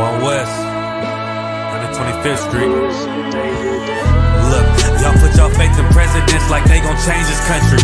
One West, 125th Street. Look, y'all put y'all faith in presidents like they gon' change this country.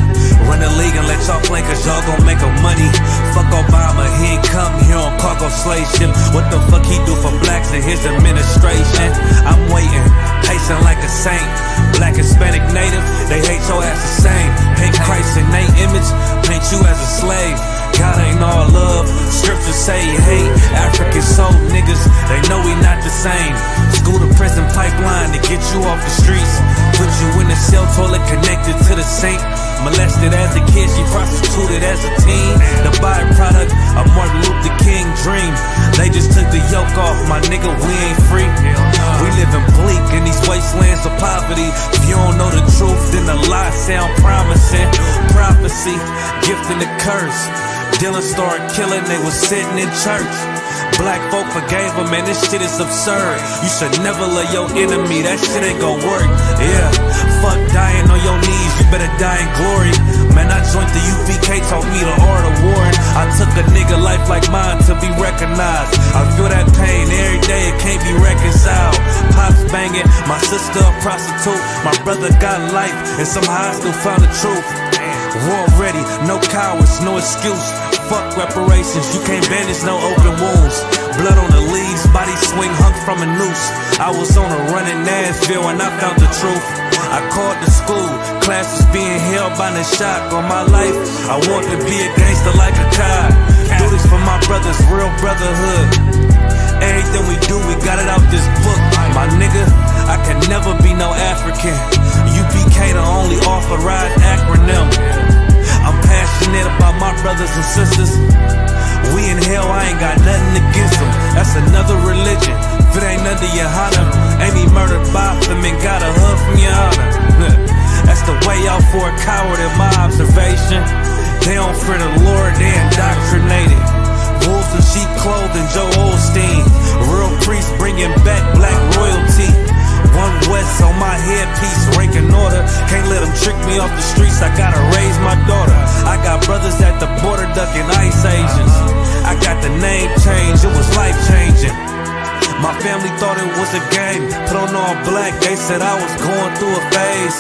Run the league and let y'all play cause y'all gon' make a money. Fuck Obama, he ain't come here on cargo slave ship. What the fuck he do for blacks in his administration? I'm waiting, pacing like a saint. Black, Hispanic, Native, they hate your ass the same. Paint Christ in they image, paint you as a slave. God ain't all love, scriptures say he hate African soul niggas, they know we not the same. School to prison pipeline to get you off the streets. Put you in the cell toilet connected to the sink. Molested as a kid, she prostituted as a teen. The byproduct of Martin Luther King dream. They just took the yoke off, my nigga, we ain't free. We living bleak in these wastelands of poverty. If you don't know the truth, then the lie sound promising. Prophecy, gift and the curse. Dylan started killing, they was sitting in church. Black folk forgave him, man, this shit is absurd. You should never love your enemy, that shit ain't gon' work. Yeah, fuck dying on your knees, you better die in glory. Man, I joined the UPK, taught me the art of warring. I took a nigga life like mine to be recognized. I feel that pain every day, it can't be reconciled. Pops banging, my sister a prostitute. My brother got life, and somehow I still found the truth. War ready, no cowards, no excuse. Fuck reparations, you can't bandage no open wounds. Blood on the leaves, body swing hung from a noose. I was on a run in Nashville and I found the truth. I called the school, classes being held by the shock on my life. I want to be a gangster like a cop. Do this for my brothers, real brotherhood. Everything we do, we got it out this book. My nigga, I can never be no African. UPK the only authorized acronym. I'm passionate about my brothers and sisters. We in hell, I ain't got nothing against them. That's another religion. If it ain't under your honor, ain't he murdered by them and got a hug from your honor. That's the way out for a coward in my observation. They don't fear the Lord, they indoctrinated. Wolves in sheep clothing, Joe Osteen. Real priests bringing back black royalty. One West on my headpiece, ranking order. Can't let them trick me off the streets, I gotta raise my daughter. I got brothers at the border ducking ICE agents. I got the name change, it was life changing. My family thought it was a game, put on all black, they said I was going through a phase.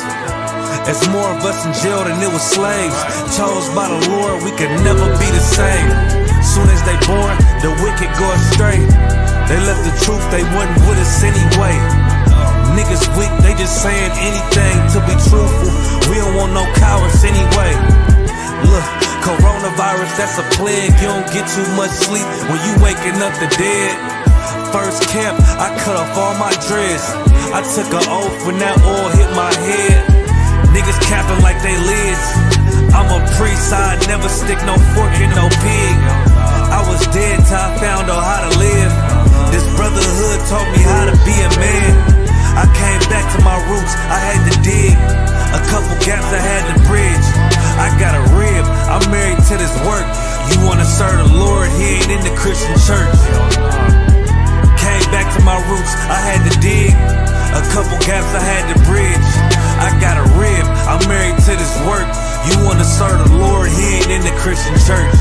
It's more of us in jail than it was slaves. Chose by the Lord, we could never be the same. Soon as they born, the wicked go astray. They left the truth, they wasn't with us anyway. Niggas weak, they just saying anything to be truthful. We don't want no cowards anyway. Look, coronavirus, that's a plague. You don't get too much sleep when you waking up the dead. First camp, I cut off all my dreads. I took an oath when that oil hit my head. Niggas capping like they lids. I'm a priest, I never stick no fork in no pig. I was dead till I found out how to live. This brotherhood taught me how to be a man. I came back to my roots, I had to dig. A couple gaps I had to bridge. I got a rib, I'm married to this work. You wanna serve the Lord, he ain't in the Christian church. Came back to my roots, I had to dig. A couple gaps I had to bridge. I got a rib, I'm married to this work. You wanna serve the Lord, he ain't in the Christian church.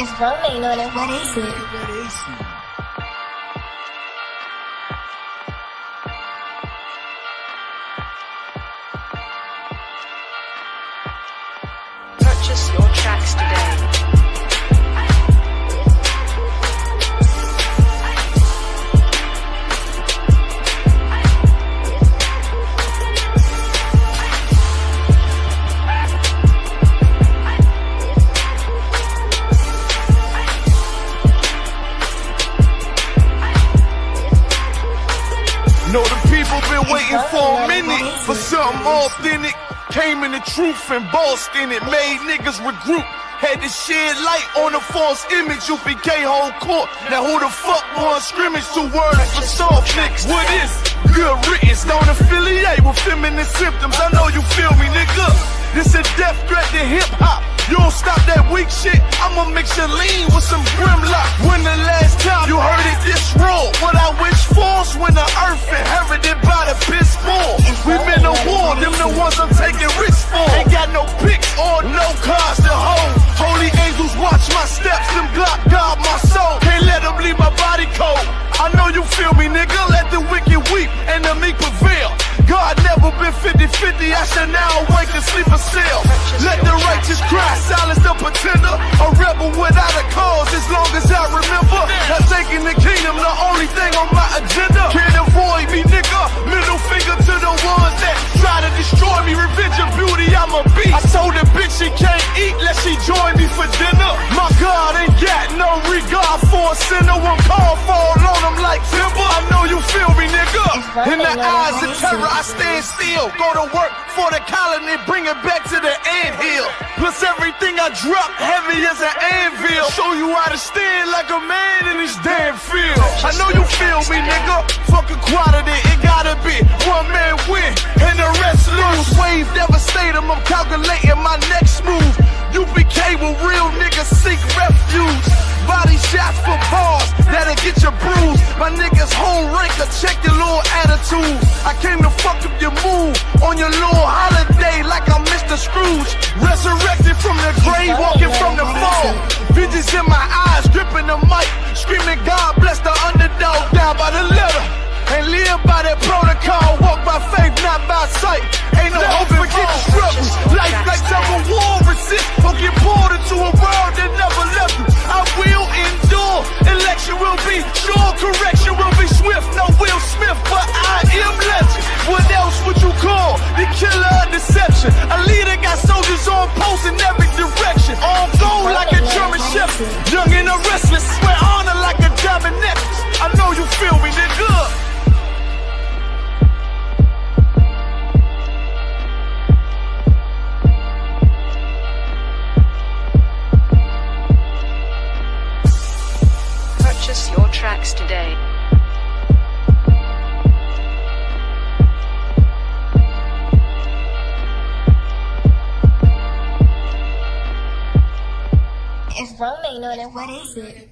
It's rolling on it, what is it? Purchase your tracks today. Know the people been waiting for a minute for something authentic. Came in the truth and bossed in it, made niggas regroup. Had to shed light on the false image. UPK whole court. Now who the fuck won scrimmage? 2 words for soft niggas. What is good riddance? Don't affiliate with feminine symptoms. I know you feel me, nigga. This a death threat to hip hop. You don't stop that weak shit, I'ma mix your lean with some grimlock. When the last time you heard it this raw? What I wish for's when the earth inherited by the piss poor. We been to war, them the ones I'm taking risks for. Ain't got no picks or no cars to hold. Holy angels watch my steps, them Glock guard my soul. Can't let them leave my body cold. I know you feel me, nigga, let the wicked weep and the meek prevail. God never been 50-50, I shall now awake and sleep a cell. Let the righteous cry, silence the pretender. A rebel without a cause, as long as I remember. Not taking the kingdom, the only thing on my agenda. Can't avoid me, nigga. Middle finger to the ones that try to destroy me. Revenge of beauty, I'm a beast. I told the bitch she can't eat, let she join me for dinner. My God ain't got no regard for a sinner. One call fall on him like timber. I know you feel me, nigga. In the eyes of terror, I stand still. Go to work for the colony, bring it back to the anthill. Plus everything I drop heavy as an anvil. Show you how to stand like a man in this damn field. I know you feel me, nigga. Fuck equality, it gotta be one man win and the rest lose. Wave devastator, I'm calculating my next move. UPK with real niggas seek refuge. Body shots for bars, that'll get you bruised. My niggas whole ranker, check your little attitude. I came to fuck up your move on your little holiday like I'm Mr. Scrooge. Resurrected from the grave, walking from the fall. Visions in my eyes, gripping the mic, screaming God bless the underdog. Down by the letter, and live by that protocol. Walk by faith, not by sight. Ain't no hope for get the struggles. Life like tug of war, resist or get pulled into a world that never left you. I will endure. Election will be sure, correction will be swift. No Will Smith, but I am legend. What else would you call the killer of deception? A leader got soldiers on post in every direction. On gold like a German shepherd, young and a restless. Wear honor like a diamond necklace. I know you feel me, nigga. Purchase your tracks today. If Rome ain't know that, what is it?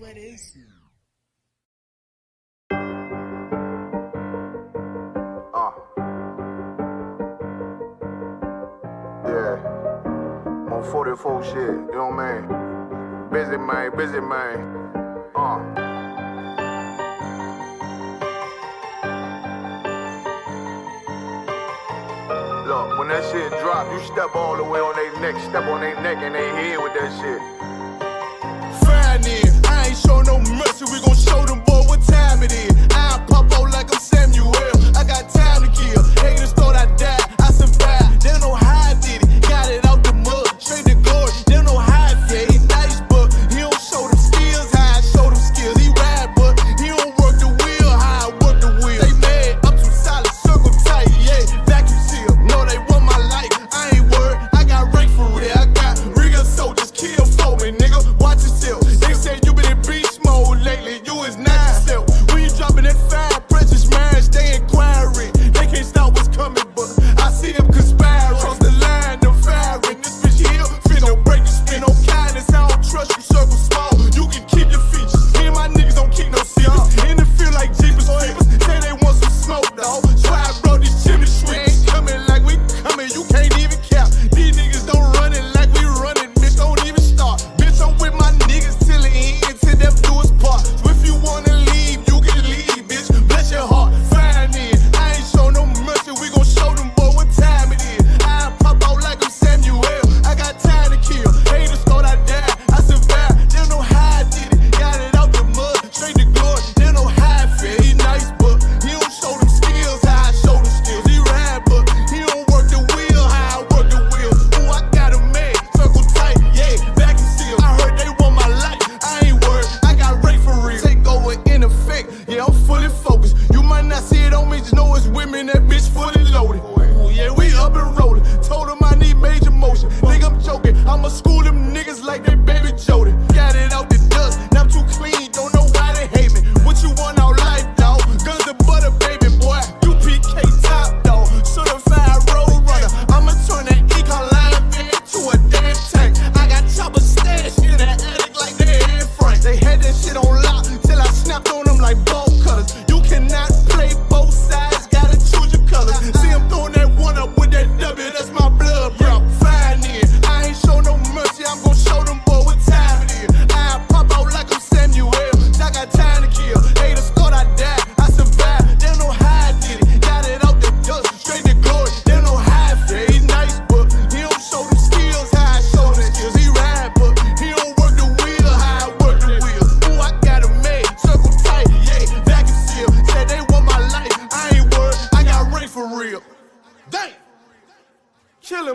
Yeah. On 44 shit, you know what I mean? Busy man. Look, when that shit drop, you step all the way on their neck, step on their neck and they head with that shit. Fine then, I ain't show no mercy, we gon' show them boy what time it is. I pop out like I'm Samuel, I got time to kill. Haters thought I died, I survived. They don't know how I did it, got it out the mud, straight to glory. They don't know how I feel, he nice but he don't show them skills, how I show them skills. He ride but he don't work the wheel, how I work the wheel. They mad, I'm too solid, circle tight, yeah, vacuum seal. No, they want my life, I ain't worried, I got rank for real. I got real soldiers, kill for me, nigga, watch yourself. They say you been in beast mode.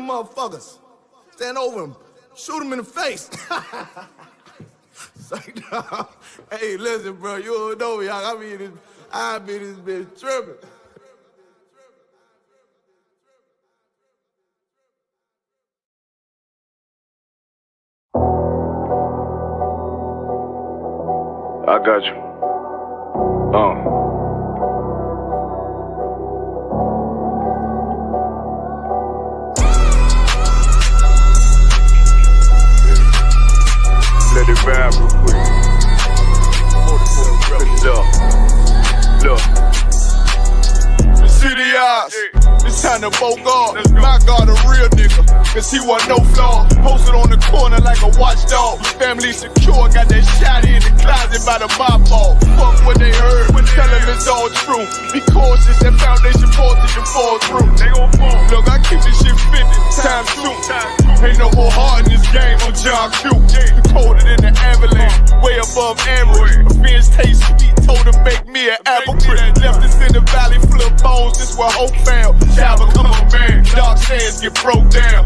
them motherfuckers. Stand over him. Shoot him in the face. Say, no. Hey, listen, bro. You don't know me. I be this bitch tripping. I got you. Let it ride real quick. Look. City eyes. It's time to Bogart. My God, a real nigga. Cause he wasn't no flaw. Posted on the corner like a watchdog. Family secure, got that shot in the closet by the mob ball. Fuck what they heard, tell them it's all true. Be cautious, that foundation voltage and fall through. They gon' fall. Look, I keep this shit 50 times 2. Ain't no more heart in this game, I'm John Q. Colder than the avalanche, way above average. A fiend's taste sweet, told him make me an apple crisp. Left us in the valley full of bones, this where hope found. Child become a man, dark sands get broke down.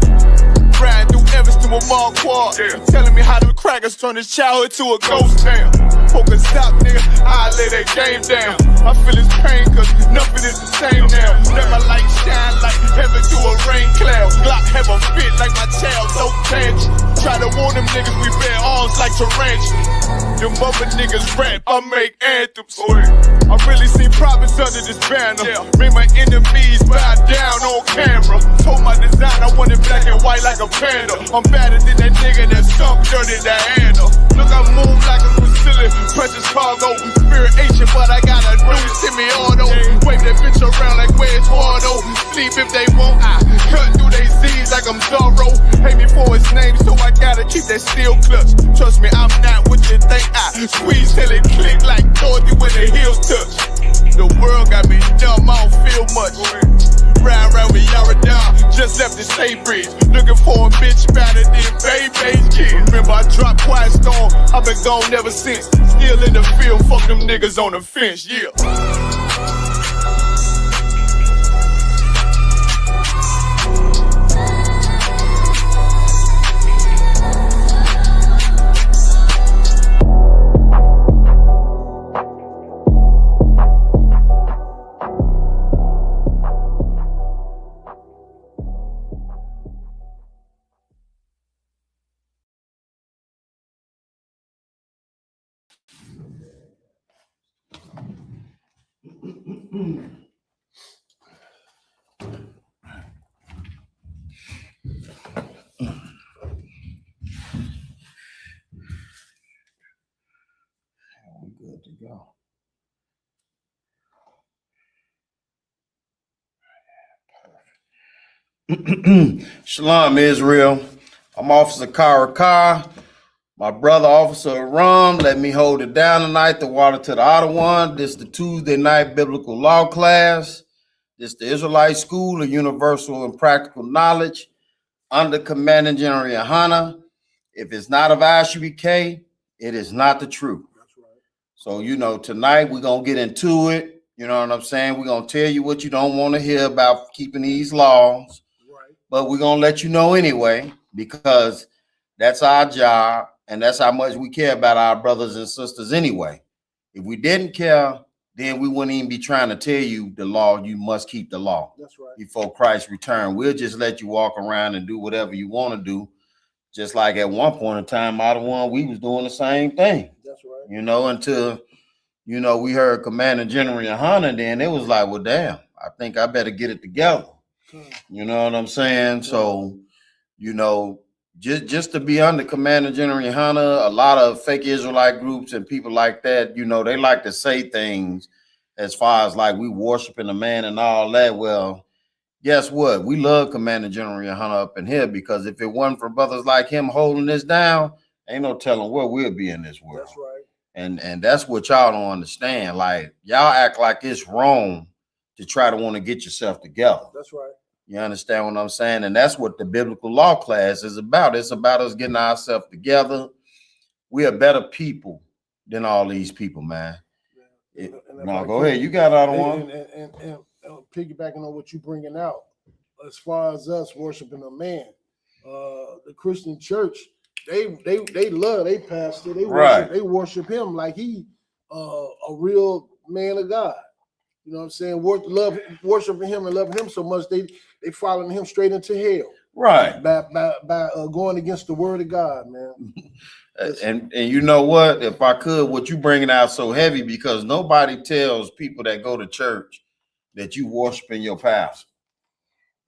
Riding through Evanston with Mark Quad. Telling me how the crackers turn his childhood to a ghost town. Poke a stop, nigga, I lay that game down. I feel his pain, cause nothing is the same now. Let my light shine like heaven through a rain cloud. Glock have a fit like my child, so tangent. Try to warn them niggas, we bear arms like tarantulas. Them other niggas rap, I make anthems. I really seen prophets under this banner. Made my enemies bow down on camera. Told my design I wanted black and white like a panda. I'm better than that nigga that stunk dirty Diana. Look, I move like a Brazilian, precious cargo. Spirit ancient, but I got a new semi-auto. Wave that bitch around like where's Waldo. Sleep if they won't, I cut through they Z's like I'm Zorro. Hate me for his name, so I gotta keep that steel clutch. Trust me, I'm not what you think. I squeeze till it click like Dorothy when the heels touch. The world got me dumb, I don't feel much. Ride around with Yaradon, just left the state bridge. Looking for a bitch better than Baby's kid. Remember I dropped Quiet Storm, I've been gone ever since. Still in the field, fuck them niggas on the fence, yeah. Good to go. Shalom, Israel. I'm Officer Kara Carr. My brother, Officer Rum, let me hold it down tonight. The water to the outer one. This is the Tuesday night biblical law class. This is the Israelite School of Universal and Practical Knowledge under Commanding General Yohana. If it's not of Isupk, it is not the truth. That's right. So, tonight we're going to get into it. You know what I'm saying? We're going to tell you what you don't want to hear about keeping these laws. Right. But we're going to let you know anyway, because that's our job. And that's how much we care about our brothers and sisters anyway. If we didn't care, then we wouldn't even be trying to tell you the law. You must keep the law. That's right. Before Christ's return. We'll just let you walk around and do whatever you want to do. Just like at one point in time, out of one, we was doing the same thing. That's right. Until, we heard Commander General Yohana, then it was like, well, damn, I think I better get it together. You know what I'm saying? So, just to be under Commander General Yohana, a lot of fake Israelite groups and people like that, they like to say things as far as like we worshiping a man and all that. Well, guess what? We love Commander General Yohana up in here, because if it wasn't for brothers like him holding this down, ain't no telling where we'll be in this world. That's right. And that's what y'all don't understand. Like, y'all act like it's wrong to try to want to get yourself together. That's right. You understand what I'm saying? And that's what the biblical law class is about. It's about us getting ourselves together. We are better people than all these people, man. No, go ahead. You got out of one. And piggybacking on what you're bringing out, as far as us worshiping a man. The Christian church, they love their pastor. They worship him like he a real man of God. You know what I'm saying? Worshiping him and loving him so much they following him straight into hell. Right. By going against the word of God, man. And you know what? If I could, what you bringing out so heavy, because nobody tells people that go to church that you worshiping your pastor.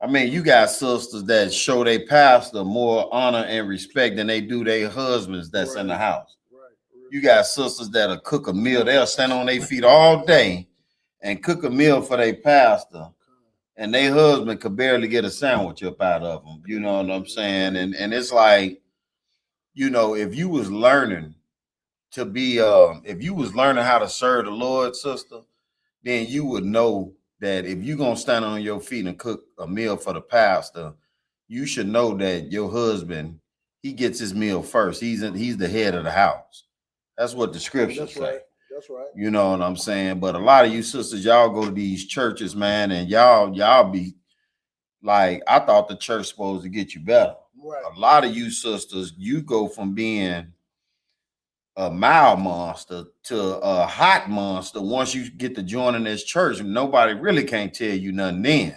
I mean, you got sisters that show their pastor more honor and respect than they do their husbands that's in the house. You got sisters that'll cook a meal. They'll stand on their feet all day and cook a meal for their pastor, and their husband could barely get a sandwich up out of them. You know what I'm saying? And it's like, you know, if you was learning to be, if you was learning how to serve the Lord, sister, then you would know that if you're going to stand on your feet and cook a meal for the pastor, you should know that your husband, he gets his meal first. He's the head of the house. That's what the scriptures say. Right. That's right. You know what I'm saying? But a lot of you sisters, y'all go to these churches, man, and y'all be like, I thought the church supposed to get you better. Right. A lot of you sisters, you go from being a mild monster to a hot monster once you get to joining this church. Nobody really can't tell you nothing then.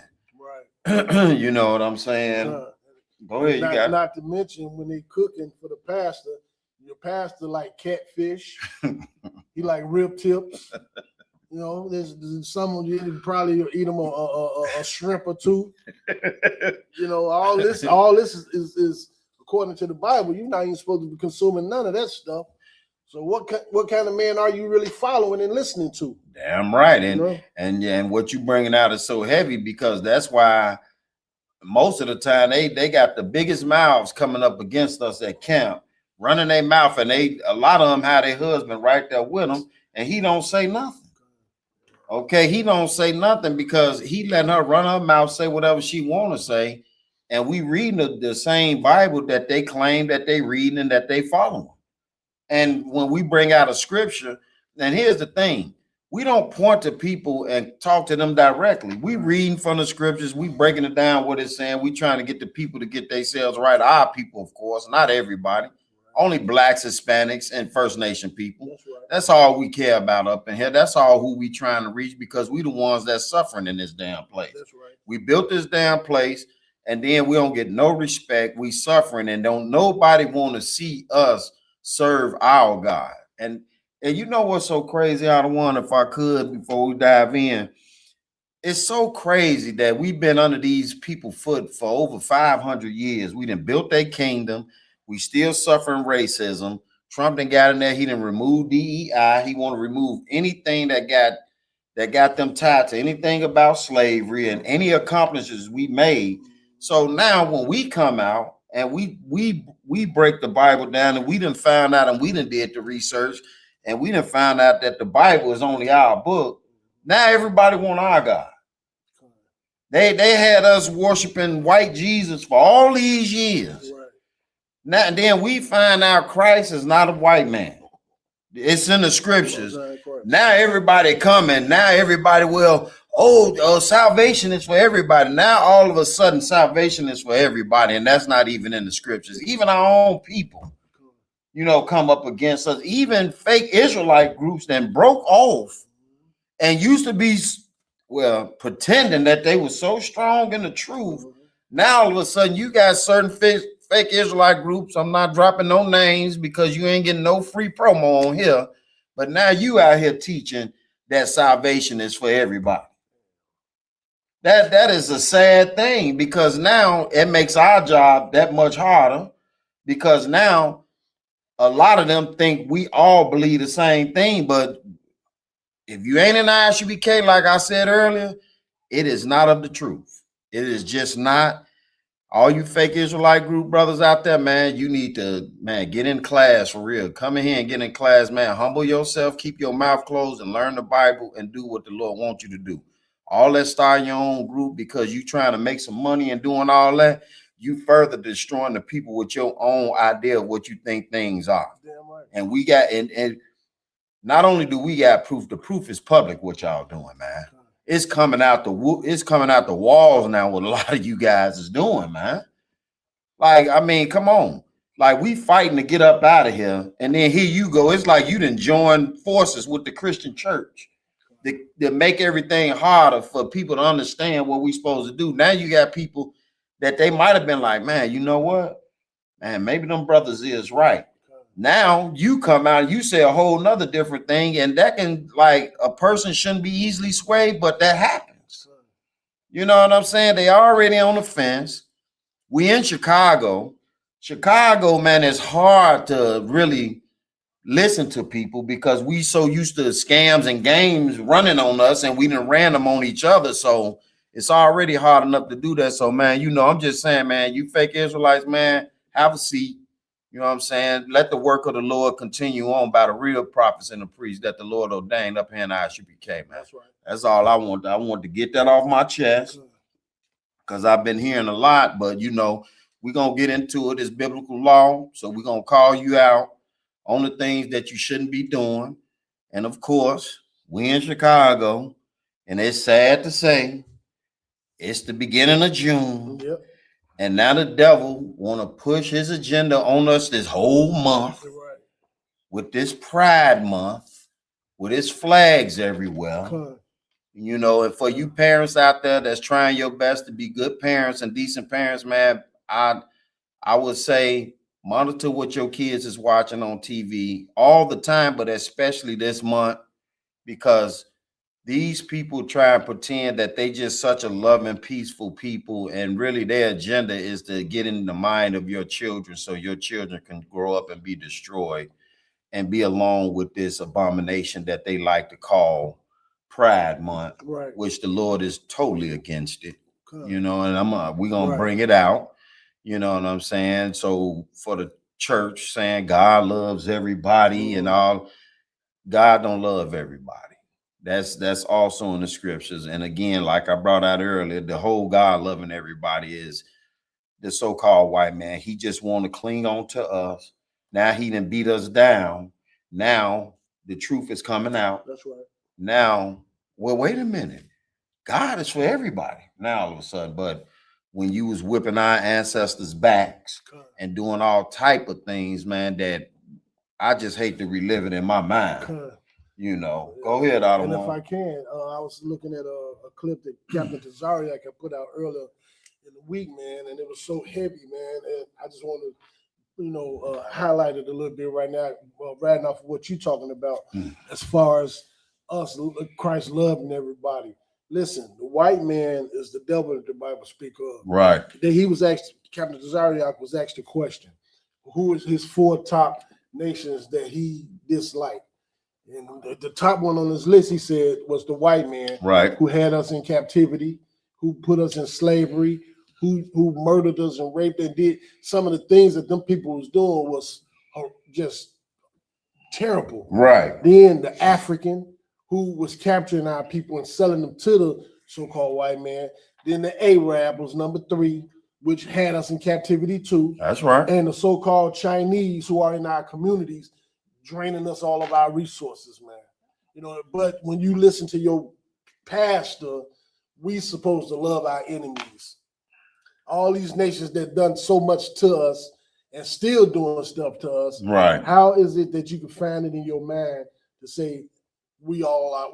Right. You know what I'm saying? Go ahead. Not to mention when they cooking for the pastor, your pastor like catfish. He like rib tips. You know, there's some of you probably eat them a shrimp or two. You know, all this is according to the Bible. You're not even supposed to be consuming none of that stuff. So what kind of man are you really following and listening to? Damn right. And what you bringing out is so heavy, because that's why most of the time they got the biggest mouths coming up against us at camp, running their mouth, and a lot of them have their husband right there with them, and he don't say nothing. Okay, he don't say nothing because he letting her run her mouth, say whatever she want to say, and we reading the same Bible that they claim that they reading and that they following. And when we bring out a scripture, and here's the thing, we don't point to people and talk to them directly. We reading from the scriptures, we breaking it down what it's saying. We trying to get the people to get themselves right. Our people, of course, not everybody. Only blacks, Hispanics, and First Nation people. That's right. That's all we care about up in here. That's all who we trying to reach, because we the ones that's suffering in this damn place. That's right. We built this damn place, and then we don't get no respect. We suffering, and don't nobody want to see us serve our God. And you know what's so crazy, out of one, if I could, before we dive in, it's so crazy that we've been under these people's foot for over 500 years. We done built their kingdom. We still suffering racism. Trump done got in there. He done removed DEI. He want to remove anything that got them tied to anything about slavery and any accomplishments we made. So now when we come out and we break the Bible down, and we done found out, and we done did the research, and we done found out that the Bible is only our book. Now everybody want our God. They had us worshiping white Jesus for all these years. Right. Now and then we find out Christ is not a white man. It's in the scriptures. Now everybody coming. Now everybody salvation is for everybody. Now all of a sudden salvation is for everybody, and that's not even in the scriptures. Even our own people, you know, come up against us. Even fake Israelite groups then broke off and used to be, pretending that they were so strong in the truth. Now all of a sudden you got certain fake Israelite groups. I'm not dropping no names because you ain't getting no free promo on here. But now you out here teaching that salvation is for everybody. That is a sad thing, because now it makes our job that much harder, because now a lot of them think we all believe the same thing. But if you ain't in Isupk, like I said earlier, it is not of the truth. It is just not. All you fake Israelite group brothers out there, man, you need to, get in class for real. Come in here and get in class, man. Humble yourself, keep your mouth closed, and learn the Bible and do what the Lord wants you to do. All that starting your own group because you trying to make some money and doing all that, you further destroying the people with your own idea of what you think things are. Damn right. And we got, and not only do we got proof, the proof is public what y'all doing, man. it's coming out the walls now. What a lot of you guys is doing, man. Like, I mean, come on. Like, we fighting to get up out of here, and then here you go. It's like you done join forces with the Christian church to make everything harder for people to understand what we supposed to do. Now you got people that they might have been like, man, you know what? Man, maybe them brothers is right. Now you come out, you say a whole nother different thing, and that can, like, a person shouldn't be easily swayed, but that happens. You know what I'm saying? They already on the fence. We in Chicago. Chicago, man, it's hard to really listen to people because we so used to scams and games running on us, and we done ran them on each other. So it's already hard enough to do that. So, man, you know, I'm just saying, man, you fake Israelites, man, have a seat. You know what I'm saying? Let the work of the Lord continue on by the real prophets and the priests that the Lord ordained up here in Isupk, man. That's right. That's all I want. I want to get that off my chest because I've been hearing a lot, but, you know, we're going to get into it. It's biblical law. So we're going to call you out on the things that you shouldn't be doing. And of course, we in Chicago, and it's sad to say, it's the beginning of June. Yep. And now the devil want to push his agenda on us this whole month with this Pride Month, with his flags everywhere. You know, and for you parents out there that's trying your best to be good parents and decent parents, man, I would say monitor what your kids is watching on TV all the time, but especially this month, because these people try and pretend that they just such a loving, peaceful people, and really their agenda is to get in the mind of your children so your children can grow up and be destroyed and be along with this abomination that they like to call Pride Month, which the Lord is totally against it. You know, and we're gonna bring it out. You know what I'm saying? So for the church saying God loves everybody and all, God don't love everybody. That's also in the scriptures. And again, like I brought out earlier, the whole God loving everybody is the so-called white man. He just want to cling on to us. Now he done beat us down. Now the truth is coming out. That's right. Now, well, wait a minute. God is for everybody now all of a sudden, but when you was whipping our ancestors' backs and doing all type of things, man, that I just hate to relive it in my mind. You know, go ahead, Adam. And if I can, I was looking at a clip that Captain Tazariak had put out earlier in the week, man, and it was so heavy, man. And I just want to, you know, highlight it a little bit right now, right off of what you're talking about, as far as us, Christ loving everybody. Listen, the white man is the devil that the Bible speaks of. Right. He was asked, Captain Tazariak was asked the question, who is his 4 top nations that he disliked? And the top one on his list, he said, was the white man, right, who had us in captivity, who put us in slavery, who murdered us and raped and did some of the things that them people was doing was just terrible. Right. Then the African, who was capturing our people and selling them to the so-called white man. Then the Arab was number 3, which had us in captivity too. That's right. And the so-called Chinese, who are in our communities, draining us all of our resources, man. You know, but when you listen to your pastor, we supposed to love our enemies. All these nations that done so much to us and still doing stuff to us. Right. How is it that you can find it in your mind to say we all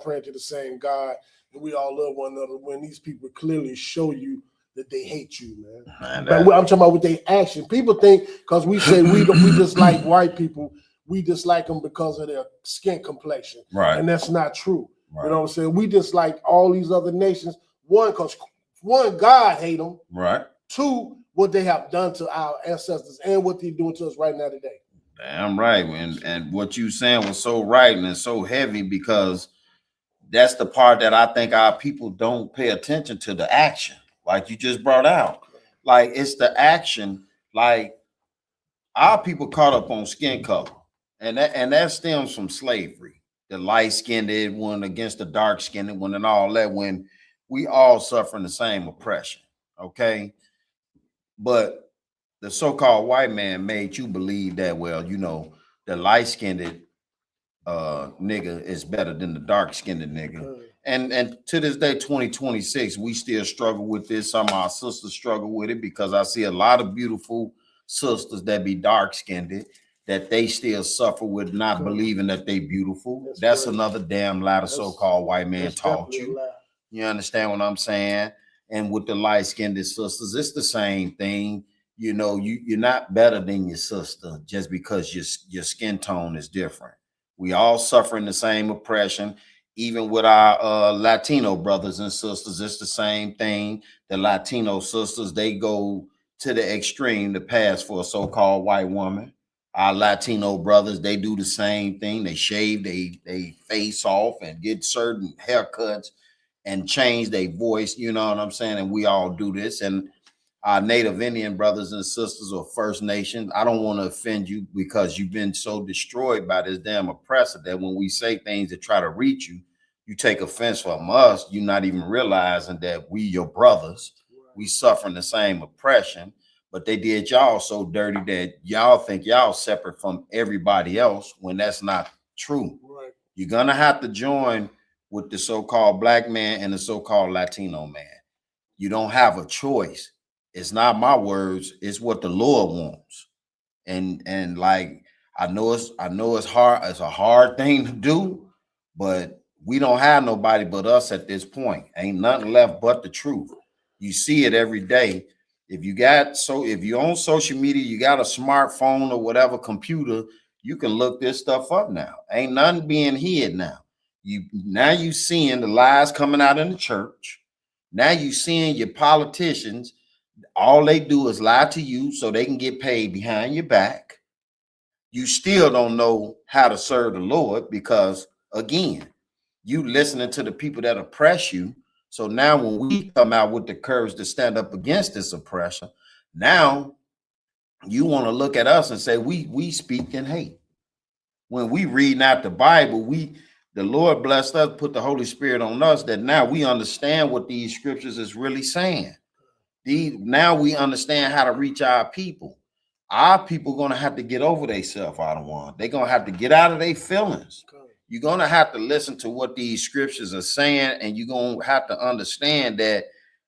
pray to the same God and we all love one another when these people clearly show you that they hate you, man. But I'm talking about with their action. People think because we say we dislike white people, we dislike them because of their skin complexion. Right. And that's not true. Right. You know what I'm saying? We dislike all these other nations. Because God hate them. Right. 2, what they have done to our ancestors and what they're doing to us right now today. Damn right. And what you saying was so right and it's so heavy because that's the part that I think our people don't pay attention to, the action. Like you just brought out, like it's the action. Like our people caught up on skin color, and that stems from slavery. The light-skinned one against the dark-skinned one, and all that. When we all suffering the same oppression, okay. But the so-called white man made you believe that, well, you know, the light-skinned nigga is better than the dark-skinned nigga. And to this day, 2026, we still struggle with this. Some of our sisters struggle with it because I see a lot of beautiful sisters that be dark-skinned that they still suffer with not believing that they beautiful. That's another damn lie the so-called white man taught you. You understand what I'm saying? And with the light-skinned sisters, it's the same thing. You know, you're not better than your sister just because your skin tone is different. We all suffering the same oppression. Even with our Latino brothers and sisters, it's the same thing. The Latino sisters, they go to the extreme to pass for a so-called white woman. Our Latino brothers, they do the same thing. They shave they face off and get certain haircuts and change their voice. You know what I'm saying? And we all do this. And our Native Indian brothers and sisters or First Nation, I don't want to offend you because you've been so destroyed by this damn oppressor that when we say things that try to reach you, you take offense from us. You're not even realizing that we your brothers. We suffering the same oppression, but they did y'all so dirty that y'all think y'all separate from everybody else when that's not true. Right. You're going to have to join with the so-called black man and the so-called Latino man. You don't have a choice. It's not my words. It's what the Lord wants. And like, I know it's hard. It's a hard thing to do, but we don't have nobody but us at this point. Ain't nothing left but the truth. You see it every day. If you're on social media, you got a smartphone or whatever computer, you can look this stuff up now. Ain't nothing being hid now. Now you seeing the lies coming out in the church. Now you seeing your politicians. All they do is lie to you so they can get paid behind your back. You still don't know how to serve the Lord because, again, you listening to the people that oppress you. So now when we come out with the courage to stand up against this oppression, now you want to look at us and say we speak in hate. When we read out the Bible, the Lord blessed us, put the Holy Spirit on us, that now we understand what these scriptures is really saying. Now we understand how to reach our people. Our people going to have to get over themselves, out of one. They're going to have to get out of their feelings. You're going to have to listen to what these scriptures are saying, and you're going to have to understand that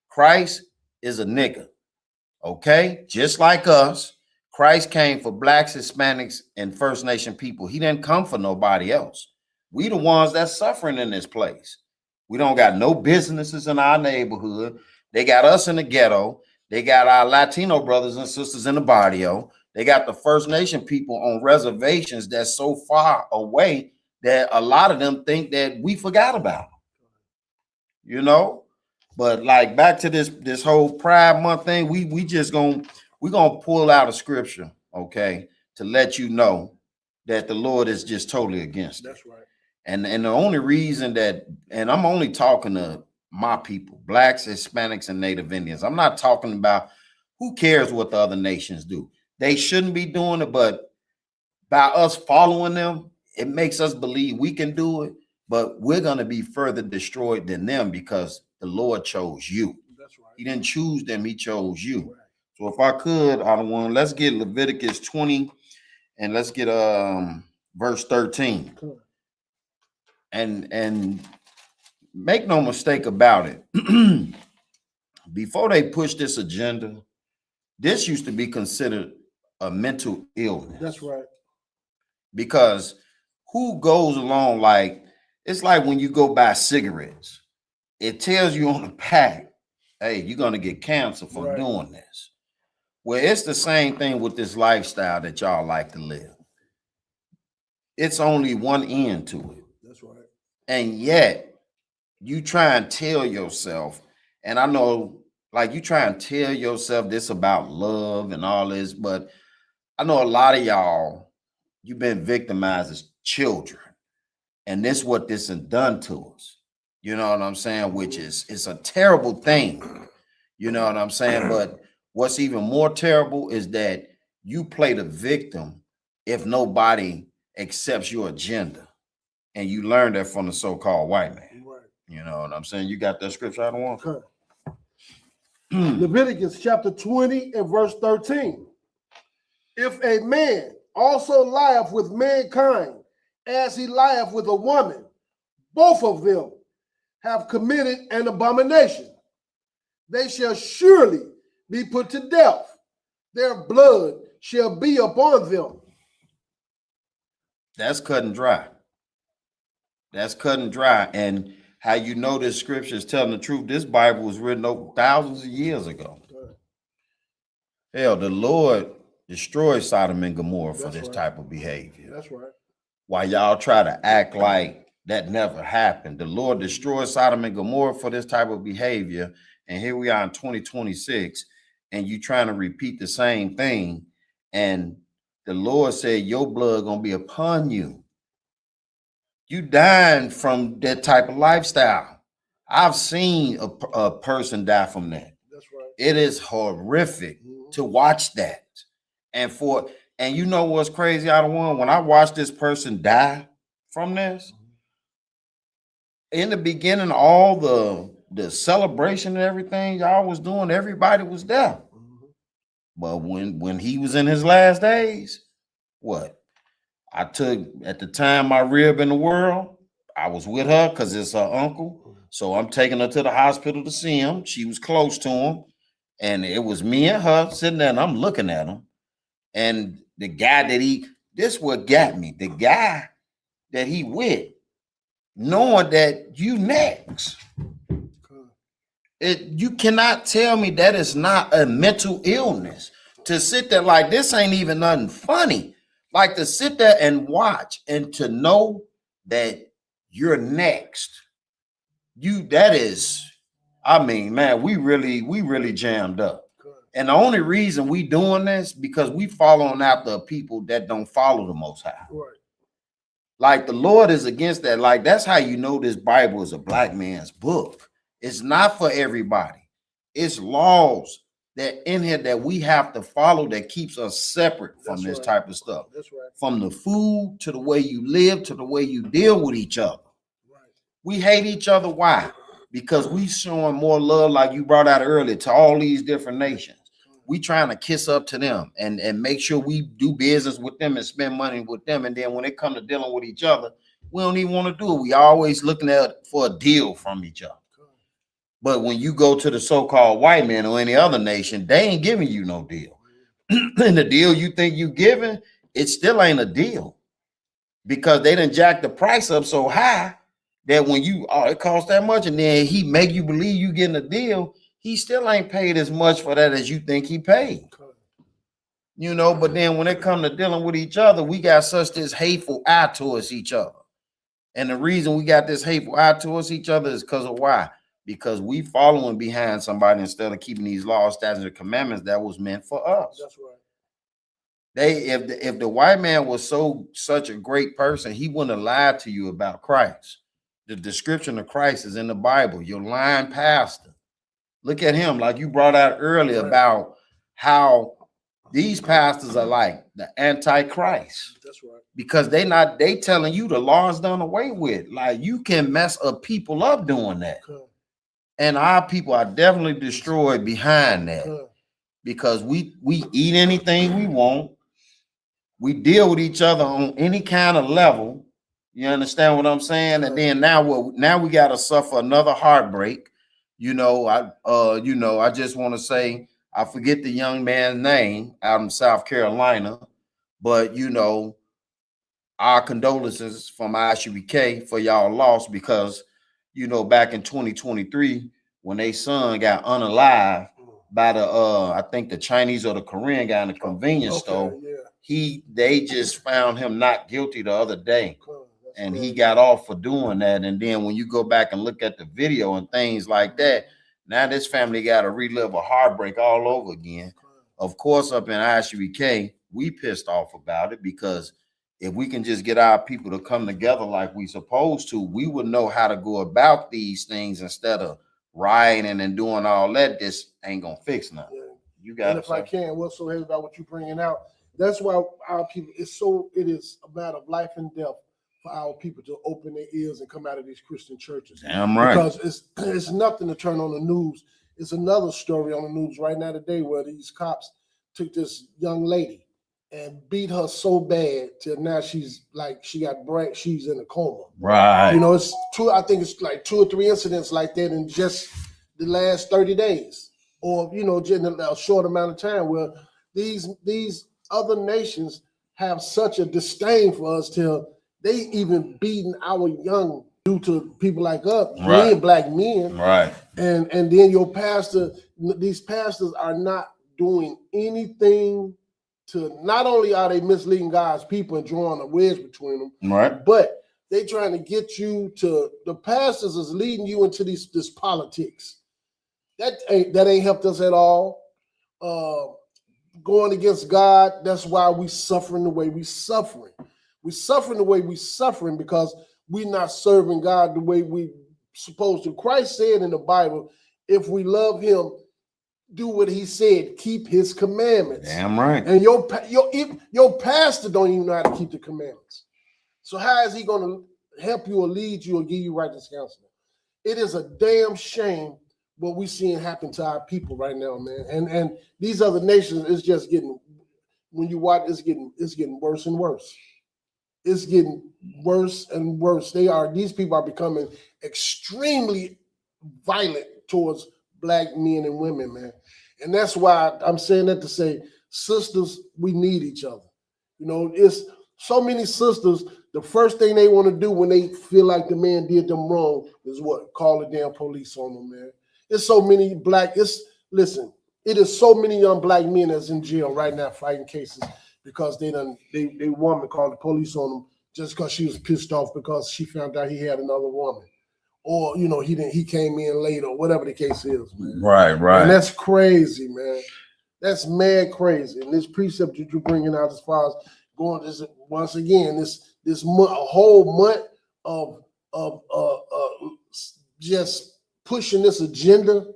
Christ is a nigga, okay? Just like us, Christ came for blacks, Hispanics, and First Nation people. He didn't come for nobody else. We the ones that's suffering in this place. We don't got no businesses in our neighborhood. They got us in the ghetto. They got our Latino brothers and sisters in the barrio. They got the First Nation people on reservations that's so far away that a lot of them think that we forgot about them, you know. But like back to this whole Pride Month thing, we're gonna pull out a scripture, okay, to let you know that the Lord is just totally against it. That's right. And the only reason that, and I'm only talking to my people, blacks, Hispanics, and Native Indians. I'm not talking about who cares what the other nations do. They shouldn't be doing it, but by us following them, it makes us believe we can do it, but we're going to be further destroyed than them because the Lord chose you. That's right. He didn't choose them. He chose you. Right. So if I could, let's get Leviticus 20 and let's get verse 13. Cool. And make no mistake about it. Before they push this agenda, this used to be considered a mental illness. That's right. Because who goes along it's like when you go buy cigarettes, it tells you on the pack, hey, you're going to get cancer for doing this. Well, it's the same thing with this lifestyle that y'all like to live. It's only one end to it. That's right. And yet you try and tell yourself, and I know like you try and tell yourself this about love and all this, but I know a lot of y'all, you've been victimized as children. And this is what this has done to us. You know what I'm saying? Which is, it's a terrible thing. You know what I'm saying? But what's even more terrible is that you play the victim if nobody accepts your agenda. And you learn that from the so-called white man. Right. You know what I'm saying? You got that scripture I don't want. Okay. Leviticus chapter 20 and verse 13. If a man also lieth with mankind as he lieth with a woman, both of them have committed an abomination. They shall surely be put to death. Their blood shall be upon them. That's cut and dry. That's cut and dry. And how you know this scripture is telling the truth, this Bible was written over thousands of years ago. Hell, the Lord destroyed Sodom and Gomorrah for this type of behavior. That's right. While y'all try to act like that never happened, the Lord destroyed Sodom and Gomorrah for this type of behavior. And here we are in 2026, and you trying to repeat the same thing. And the Lord said, your blood gonna be upon you. You dying from that type of lifestyle. I've seen a person die from that. That's right. It is horrific to watch that. And you know what's crazy out of one? When I watched this person die from this, in the beginning, all the celebration and everything y'all was doing, everybody was there. But when he was in his last days, what? I took, at the time, my rib in the world. I was with her because it's her uncle. So I'm taking her to the hospital to see him. She was close to him. And it was me and her sitting there, and I'm looking at him. And the guy this what got me. The guy that he with, knowing that you next. You cannot tell me that it's not a mental illness. To sit there like this ain't even nothing funny. Like to sit there and watch and to know that you're next. That is, I mean, man, we really jammed up. And the only reason we doing this because we following after people that don't follow the Most High. Right. Like the Lord is against that. Like that's how you know this Bible is a black man's book. It's not for everybody. It's laws that in here that we have to follow that keeps us separate from this type of stuff. That's right. From the food to the way you live to the way you deal with each other. Right. We hate each other. Why? Because we showing more love, like you brought out earlier, to all these different nations. We trying to kiss up to them and make sure we do business with them and spend money with them. And then when it comes to dealing with each other, we don't even want to do it. We always looking for a deal from each other. But when you go to the so-called white man or any other nation, they ain't giving you no deal. And the deal you think you giving, it still ain't a deal. Because they done jacked the price up so high that when it costs that much, and then he make you believe you getting a deal, he still ain't paid as much for that as you think he paid. You know, but then when it comes to dealing with each other, we got such this hateful eye towards each other. And the reason we got this hateful eye towards each other is because of why? Because we following behind somebody instead of keeping these laws, statutes, and commandments that was meant for us. That's right. If the white man was such a great person, he wouldn't have lied to you about Christ. The description of Christ is in the Bible. Your lying pastor. Look at him, like you brought out earlier about how these pastors are like the Antichrist. That's right. Because they telling you the law is done away with. Like you can mess up people up doing that. And our people are definitely destroyed behind that. Because we eat anything we want. We deal with each other on any kind of level. You understand what I'm saying? And then now we got to suffer another heartbreak. I just want to say, I forget the young man's name out in South Carolina, but our condolences from Isupk for y'all lost because, back in 2023, when they son got unalived by I think the Chinese or the Korean guy in the convenience store, they just found him not guilty the other day. And he got off for doing that. And then when you go back and look at the video and things like that, now this family got to relive a heartbreak all over again. Of course, up in Isupk, we pissed off about it because if we can just get our people to come together like we supposed to, we would know how to go about these things instead of rioting and doing all that. This ain't gonna fix nothing. Yeah. You got it. If I can, what's so heavy about what you're bringing out? That's why our people. It is a matter of life and death for our people to open their ears and come out of these Christian churches. Damn right. Because it's nothing to turn on the news. It's another story on the news right now today where these cops took this young lady and beat her so bad till now she's like she's in a coma. Right. You know, I think it's like 2 or 3 incidents like that in just the last 30 days, or you know, just in a short amount of time, where these other nations have such a disdain for us till they even beating our young due to people like us, Right. being black men. Right. And then your pastor, these pastors are not doing anything to, not only are they misleading God's people and drawing a wedge between them, Right. but they trying to get you to, the pastors is leading you into this politics. That ain't helped us at all. Going against God, that's why we suffering the way we suffering. We suffering the way we suffering because we're not serving God the way we supposed to. Christ said in the Bible, if we love him, do what he said, keep his commandments. Damn right. And your pastor don't even know how to keep the commandments. So how is he going to help you or lead you or give you righteous counsel? It is a damn shame what we seeing happen to our people right now, man. And these other nations is just getting, when you watch, it's getting worse and worse. It's getting worse and worse. These people are becoming extremely violent towards black men and women, man. And that's why I'm saying that to say, sisters, we need each other. You know, it's so many sisters, the first thing they want to do when they feel like the man did them wrong is what? Call the damn police on them, man. It's so many listen, it is so many young black men that's in jail right now fighting cases because they woman called the police on them just because she was pissed off because she found out he had another woman. Or, you know, he came in late or whatever the case is, man. Right. And that's crazy, man. That's mad crazy. And this precept that you're bringing out as far as going this, once again, this month, a whole month of just pushing this agenda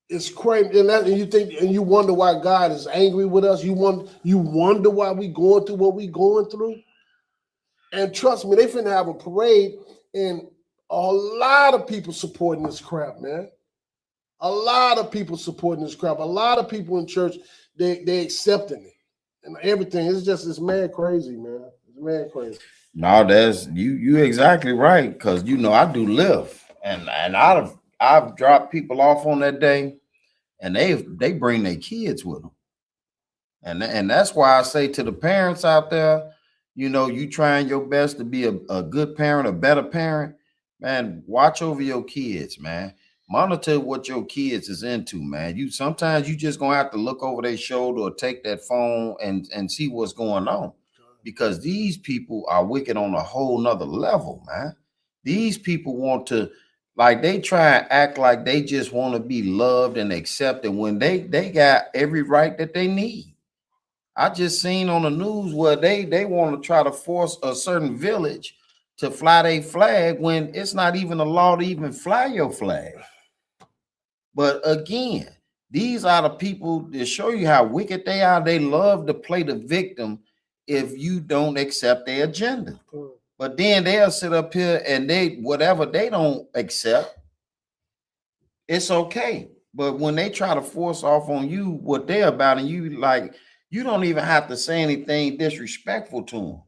is crazy. And you think, and you wonder why God is angry with us. You wonder why we going through what we going through. And trust me, they finna have a parade, and a lot of people supporting this crap, man. A lot of people supporting this crap. A lot of people in church, they accepting it and everything. It's mad crazy, man. It's mad crazy. No, that's you exactly right, because you know I do live, and I've dropped people off on that day, and they bring their kids with them, and that's why I say to the parents out there, you know, you trying your best to be a good parent, a better parent, man. Watch over your kids, man. Monitor what your kids is into, man. Sometimes you just gonna have to look over their shoulder or take that phone and see what's going on. Because these people are wicked on a whole nother level, man. These people want to, like, they try and act like they just want to be loved and accepted when they got every right that they need. I just seen on the news where they want to try to force a certain village to fly their flag when it's not even a law to even fly your flag. But again, these are the people that show you how wicked they are. They love to play the victim if you don't accept their agenda. But then they'll sit up here and whatever they don't accept, it's okay. But when they try to force off on you what they're about, and you like, you don't even have to say anything disrespectful to them.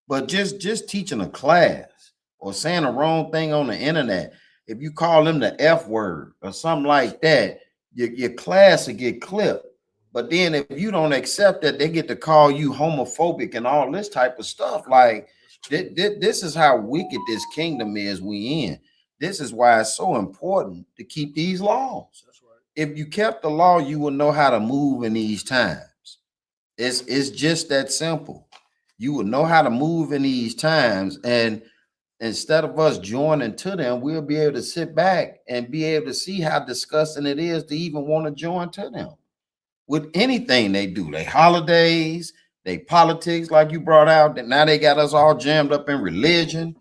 But just teaching a class or saying the wrong thing on the internet, if you call them the F word or something like that, your class will get clipped. But then if you don't accept that, they get to call you homophobic and all this type of stuff. Like, this is how wicked this kingdom is we in. This is why it's so important to keep these laws. That's right. If you kept the law, you would know how to move in these times. It's just that simple. You would know how to move in these times. And instead of us joining to them, we'll be able to sit back and be able to see how disgusting it is to even want to join to them. With anything they do, they holidays, they politics, like you brought out, that now they got us all jammed up in religion.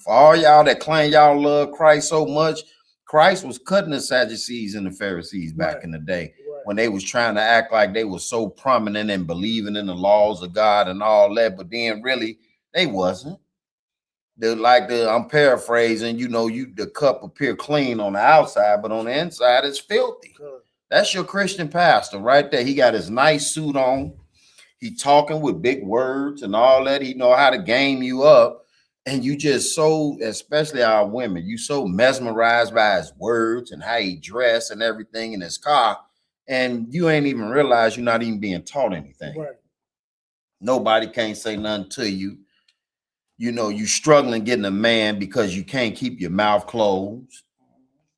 For all y'all that claim y'all love Christ so much, Christ was cutting the Sadducees and the Pharisees back in the day when they was trying to act like they were so prominent and believing in the laws of God and all that, but then really they wasn't. I'm paraphrasing, you know, the cup appear clean on the outside, but on the inside it's filthy. That's your Christian pastor right there. He got his nice suit on. He talking with big words and all that. He know how to game you up. And you just so, especially our women, you so mesmerized by his words and how he dress and everything in his car. And you ain't even realize you're not even being taught anything. Right. Nobody can't say nothing to you. You know, you struggling getting a man because you can't keep your mouth closed.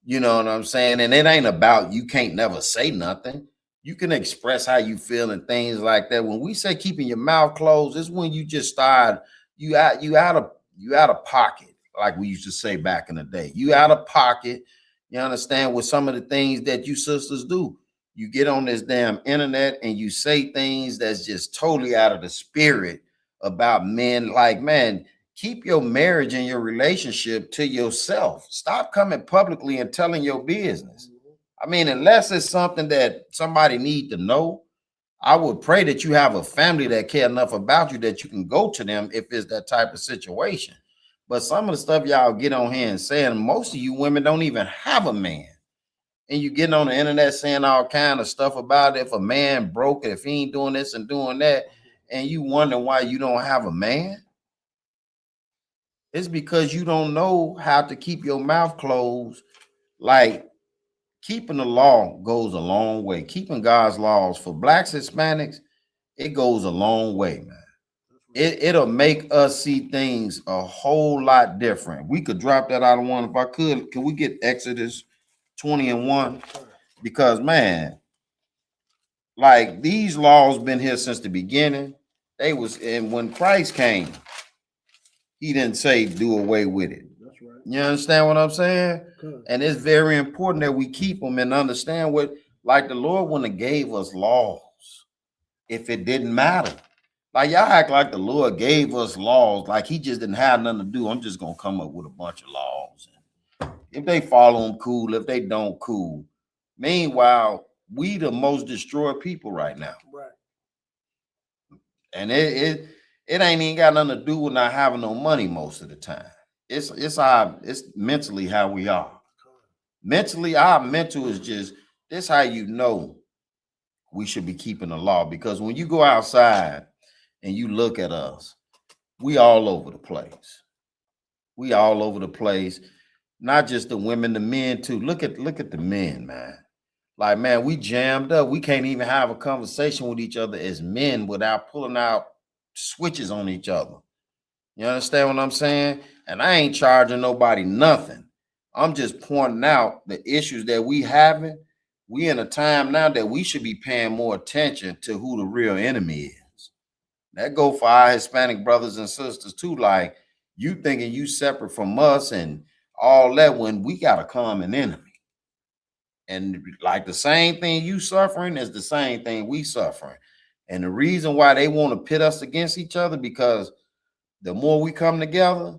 You know what I'm saying? And it ain't about you can't never say nothing. You can express how you feel and things like that. When we say keeping your mouth closed, it's when you just start, you out of pocket, like we used to say back in the day. You out of pocket. You understand, with some of the things that you sisters do. You get on this damn internet and you say things that's just totally out of the spirit about men. Like, man, keep your marriage and your relationship to yourself. Stop coming publicly and telling your business. I mean, unless it's something that somebody need to know, I would pray that you have a family that care enough about you that you can go to them if it's that type of situation. But some of the stuff y'all get on here and saying, most of you women don't even have a man. And you getting on the internet saying all kind of stuff about if a man broke, if he ain't doing this and doing that, and you wonder why you don't have a man. It's because you don't know how to keep your mouth closed. Like, keeping the law goes a long way. Keeping God's laws for blacks, Hispanics, it goes a long way, man. It'll make us see things a whole lot different. We could drop that out of one. If I could we get Exodus 20:1? Because, man, like, these laws been here since the beginning. And when Christ came, he didn't say do away with it. That's right. You understand what I'm saying? Good. And it's very important that we keep them and understand what, like, the Lord wouldn't have gave us laws if it didn't matter. Like, y'all act like the Lord gave us laws like he just didn't have nothing to do. I'm just gonna come up with a bunch of laws. If they follow them, cool. If they don't, cool. Meanwhile, we the most destroyed people right now. Right. And it ain't even got nothing to do with not having no money most of the time. It's mentally how we are. Mentally, our mental is just, this how you know we should be keeping the law. Because when you go outside and you look at us, we all over the place. We all over the place. Not just the women, the men too. Look at the men, man. Like, man, we jammed up. We can't even have a conversation with each other as men without pulling out switches on each other. You understand what I'm saying? And I ain't charging nobody nothing. I'm just pointing out the issues that we having. We in a time now that we should be paying more attention to who the real enemy is. That go for our Hispanic brothers and sisters too. Like, you thinking you separate from us and all that when we got a common enemy. And like, the same thing you suffering is the same thing we suffering. And the reason why they want to pit us against each other, because the more we come together,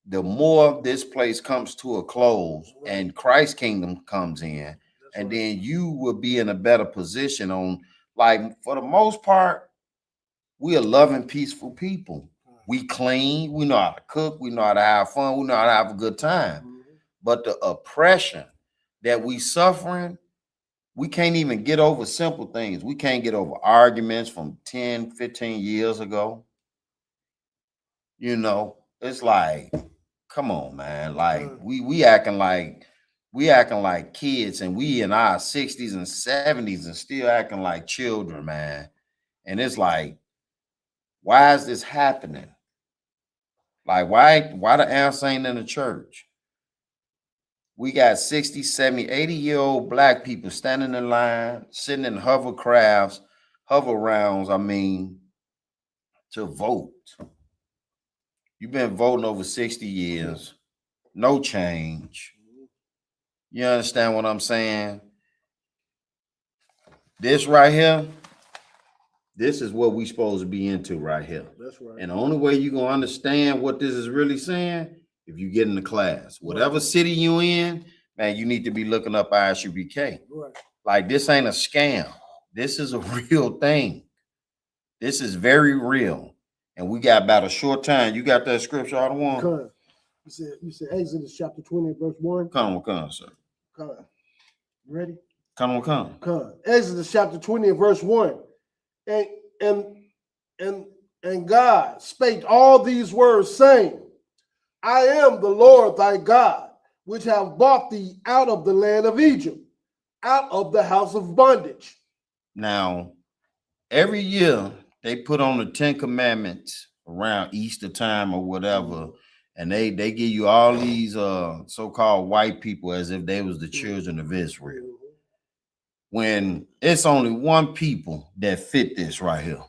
the more this place comes to a close and Christ's kingdom comes in. And then you will be in a better position on, like, for the most part, we are loving, peaceful people. We clean, we know how to cook, we know how to have fun, we know how to have a good time. But the oppression that we suffering, we can't even get over simple things. We can't get over arguments from 10, 15 years ago. You know, it's like, come on, man. Like, we acting like kids, and we in our 60s and 70s and still acting like children, man. And it's like, why is this happening? Like, why the answer ain't in the church? We got 60, 70, 80-year-old black people standing in line, sitting in hover rounds, to vote. You've been voting over 60 years, no change. You understand what I'm saying? This right here, this is what we supposed to be into right here. That's right. And the only way you're going to understand what this is really saying, if you get in the class. Whatever city you in, man, you need to be looking up Isupk. Right. Like, this ain't a scam. This is a real thing. This is very real. And we got about a short time. You got that scripture out of one? Come. You said Exodus chapter 20, verse 1. Come, sir. Come. You ready? Come. Come. Exodus chapter 20, verse 1. And And God spake all these words, saying, I am the Lord thy God, which have brought thee out of the land of Egypt, out of the house of bondage. Now, every year they put on the 10 Commandments around Easter time or whatever, and they give you all these so-called white people as if they was the children of Israel. When it's only one people that fit this right here.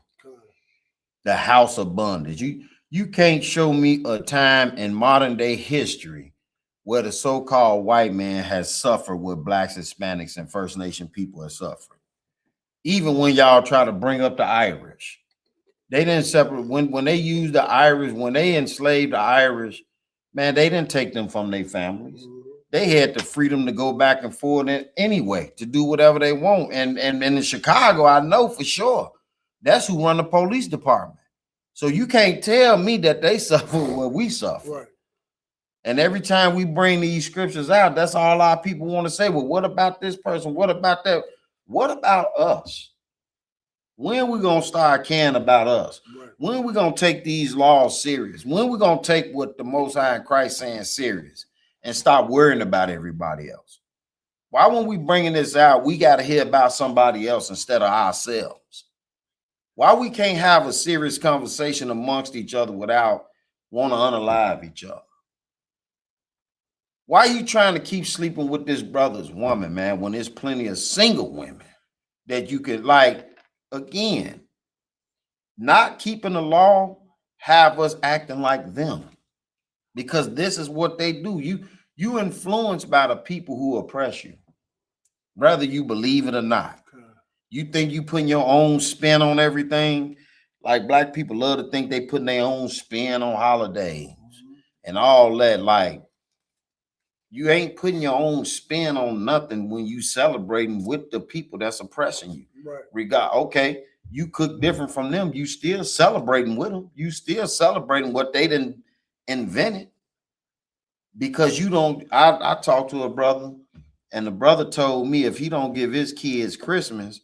The house of bondage. You can't show me a time in modern day history where the so-called white man has suffered what blacks, Hispanics, and First Nation people have suffered. Even when y'all try to bring up the Irish, they didn't separate. When they used the Irish, when they enslaved the Irish, man, they didn't take them from their families. They had the freedom to go back and forth anyway, to do whatever they want. And in Chicago, I know for sure, that's who run the police department. So you can't tell me that they suffer what we suffer. Right. And every time we bring these scriptures out, that's all our people want to say. Well, what about this person? What about that? What about us? When are we going to start caring about us? Right. When are we going to take these laws serious? When are we going to take what the Most High and Christ saying serious and stop worrying about everybody else? Why when we bringing this out, we got to hear about somebody else instead of ourselves? Why we can't have a serious conversation amongst each other without want to unalive each other? Why are you trying to keep sleeping with this brother's woman, man, when there's plenty of single women that you could, like, again, not keeping the law, have us acting like them, because this is what they do. You influenced by the people who oppress you, whether you believe it or not. You think you putting your own spin on everything? Like black people love to think they putting their own spin on holidays and all that. Like, you ain't putting your own spin on nothing when you celebrating with the people that's oppressing you. Right. Okay, you cook different from them. You still celebrating with them. You still celebrating what they didn't invented. Because you don't, I talked to a brother, and the brother told me if he don't give his kids Christmas,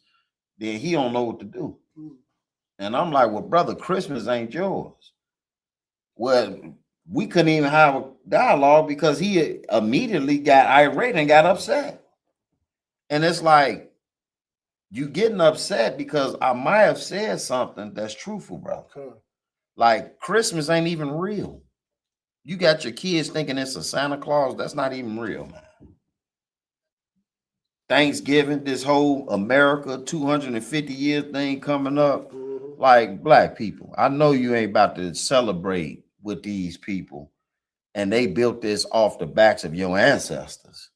then he don't know what to do. And I'm like, well, brother, Christmas ain't yours. Well, we couldn't even have a dialogue because he immediately got irate and got upset. And it's like, you getting upset because I might have said something that's truthful, brother. Okay. Like, Christmas ain't even real. You got your kids thinking it's a Santa Claus. That's not even real, man. Thanksgiving, this whole America 250 year thing coming up, like, black people, I know you ain't about to celebrate with these people, and they built this off the backs of your ancestors.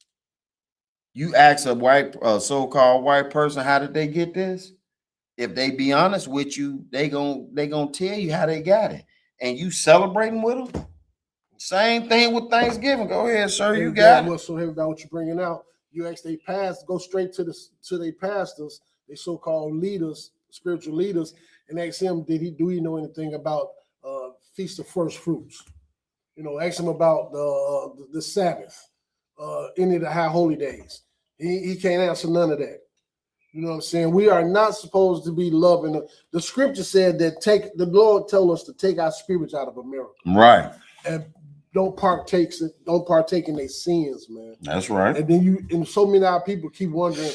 You ask a so-called white person, how did they get this? If they be honest with you, they gonna tell you how they got it, and you celebrating with them. Same thing with Thanksgiving. Go ahead, sir. You got it. What's so heavy about what you're bringing out? You ask they past, go straight to their pastors, they so-called leaders, spiritual leaders, and ask him, do he know anything about Feast of First Fruits? You know, ask him about the Sabbath, any of the high holy days. He can't answer none of that. You know what I'm saying? We are not supposed to be loving. The scripture said that the Lord told us to take our spirits out of America. Right. And don't partake in their sins, man. That's right. And then so many of our people keep wondering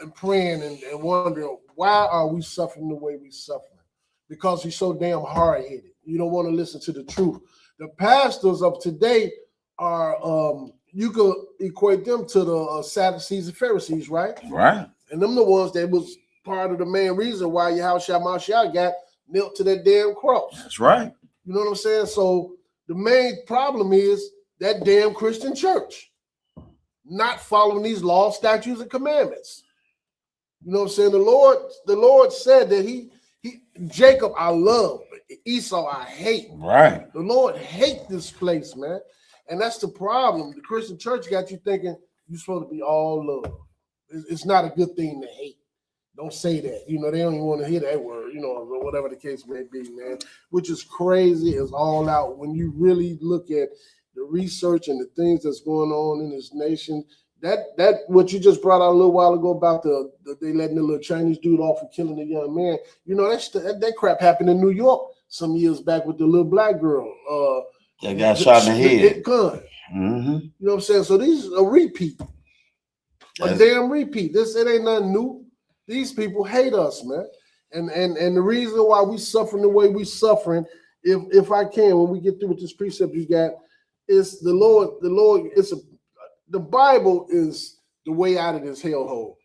and praying and wondering, why are we suffering the way we suffering? Because we're so damn hard-headed. You don't want to listen to the truth. The pastors of today are, you could equate them to the Sadducees and Pharisees, right? Right. And them the ones that was part of the main reason why Yahushua Mashiach got nailed to that damn cross. That's right. You know what I'm saying? So the main problem is that damn Christian church not following these laws, statutes, and commandments. You know what I'm saying? The Lord said that Jacob I love, Esau I hate. Right. The Lord hate this place, man. And that's the problem. The Christian church got you thinking you're supposed to be all love. It's not a good thing to hate. Don't say that. You know, they don't even want to hear that word, you know, or whatever the case may be, man. Which is crazy. It's all out. When you really look at the research and the things that's going on in this nation, that what you just brought out a little while ago about the they letting the little Chinese dude off for killing a young man. You know, that crap happened in New York some years back with the little black girl. That got shot in the head. Gun. Mm-hmm. You know what I'm saying? So these is a repeat. A damn repeat. It ain't nothing new. These people hate us, man. And the reason why we suffering the way we suffering, if I can, when we get through with this precept you got, is the Lord, the Bible is the way out of this hellhole.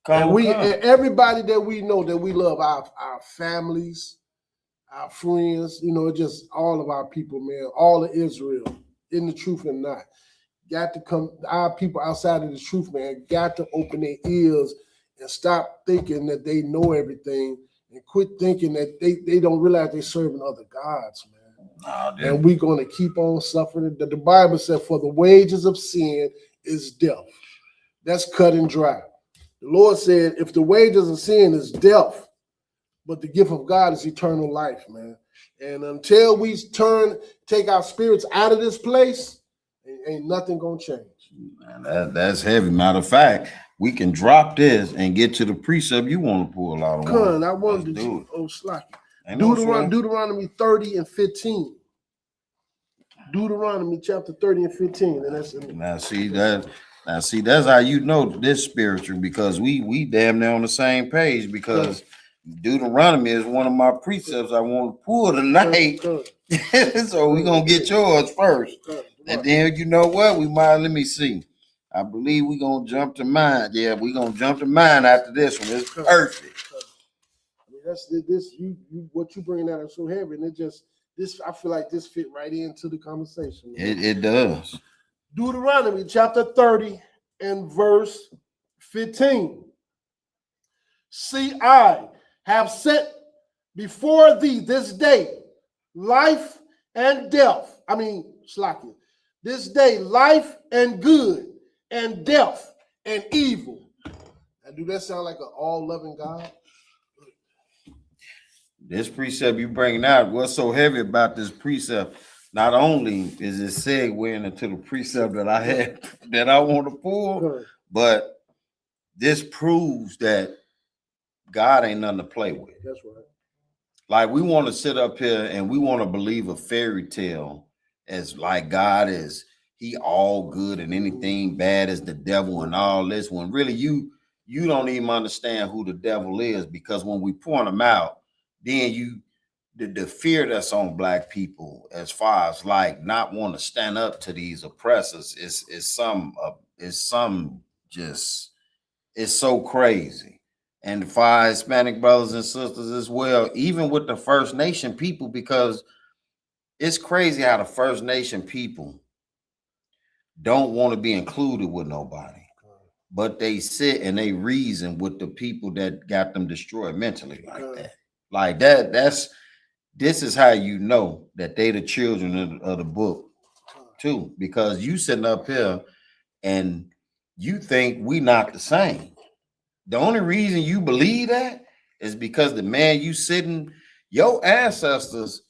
And everybody that we know that we love, our families, our friends, you know, just all of our people, man, all of Israel, in the truth and not. Got to come, our people outside of the truth, man, got to open their ears and stop thinking that they know everything and quit thinking that they don't realize they're serving other gods, man. And we're going to keep on suffering. The Bible said, for the wages of sin is death. That's cut and dry. The Lord said, if the wages of sin is death, but the gift of God is eternal life, man. And until we take our spirits out of this place, ain't nothing gonna change. Man, that's heavy. Matter of fact, we can drop this and get to the precept you want to pull out of. I wanted to do it. Oh, Slacky. No Deuteronomy 30 and 15. Deuteronomy chapter 30 and 15. And that's now see that's how you know this spiritual, because we damn near on the same page, because Deuteronomy is one of my precepts I want to pull tonight. So we're gonna get yours first. And then you know what? Let me see. I believe we're gonna jump to mine. Yeah, we're gonna jump to mine after this one. It's perfect. I mean, that's this you what you bringing out is so heavy, and it just this I feel like this fit right into the conversation. It does. Deuteronomy chapter 30 and verse 15. See, I have set before thee this day life and death. I mean, Slacky. This day, life and good, and death and evil. Now, do that sound like an all-loving God? This precept you bringing out, what's so heavy about this precept? Not only is it segueing into the precept that I had that I want to pull, but this proves that God ain't nothing to play with. That's right. Like, we want to sit up here and we want to believe a fairy tale as like God is he all good and anything bad is the devil and all this, when really you don't even understand who the devil is, because when we point him out, then the fear that's on black people as far as like not want to stand up to these oppressors is so crazy. And for our Hispanic brothers and sisters as well, even with the First Nation people, because it's crazy how the First Nation people don't want to be included with nobody, but they sit and they reason with the people that got them destroyed mentally like that. Like that, this is how you know that they the children of the book too, because you sitting up here and you think we not the same. The only reason you believe that is because the man you sitting, your ancestors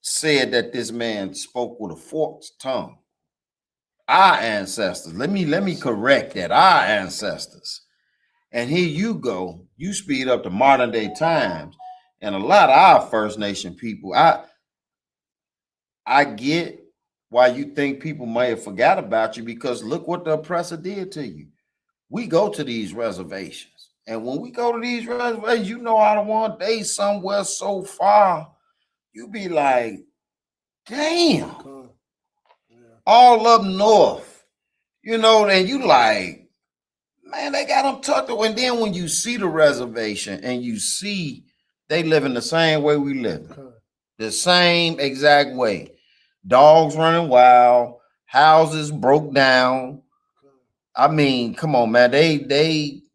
said that this man spoke with a forked tongue. Our ancestors, let me correct that, our ancestors. And here you go, you speed up to modern day times, and a lot of our First Nation people, I get why you think people may have forgot about you, because look what the oppressor did to you. We go to these reservations, and when we go to these reservations, you know, out of one day somewhere so far, you be like, damn, all up north, you know, and you like, man, they got them tucked away. And then when you see the reservation and you see they live in the same way we live, the same exact way, dogs running wild, houses broke down. I mean, come on, man,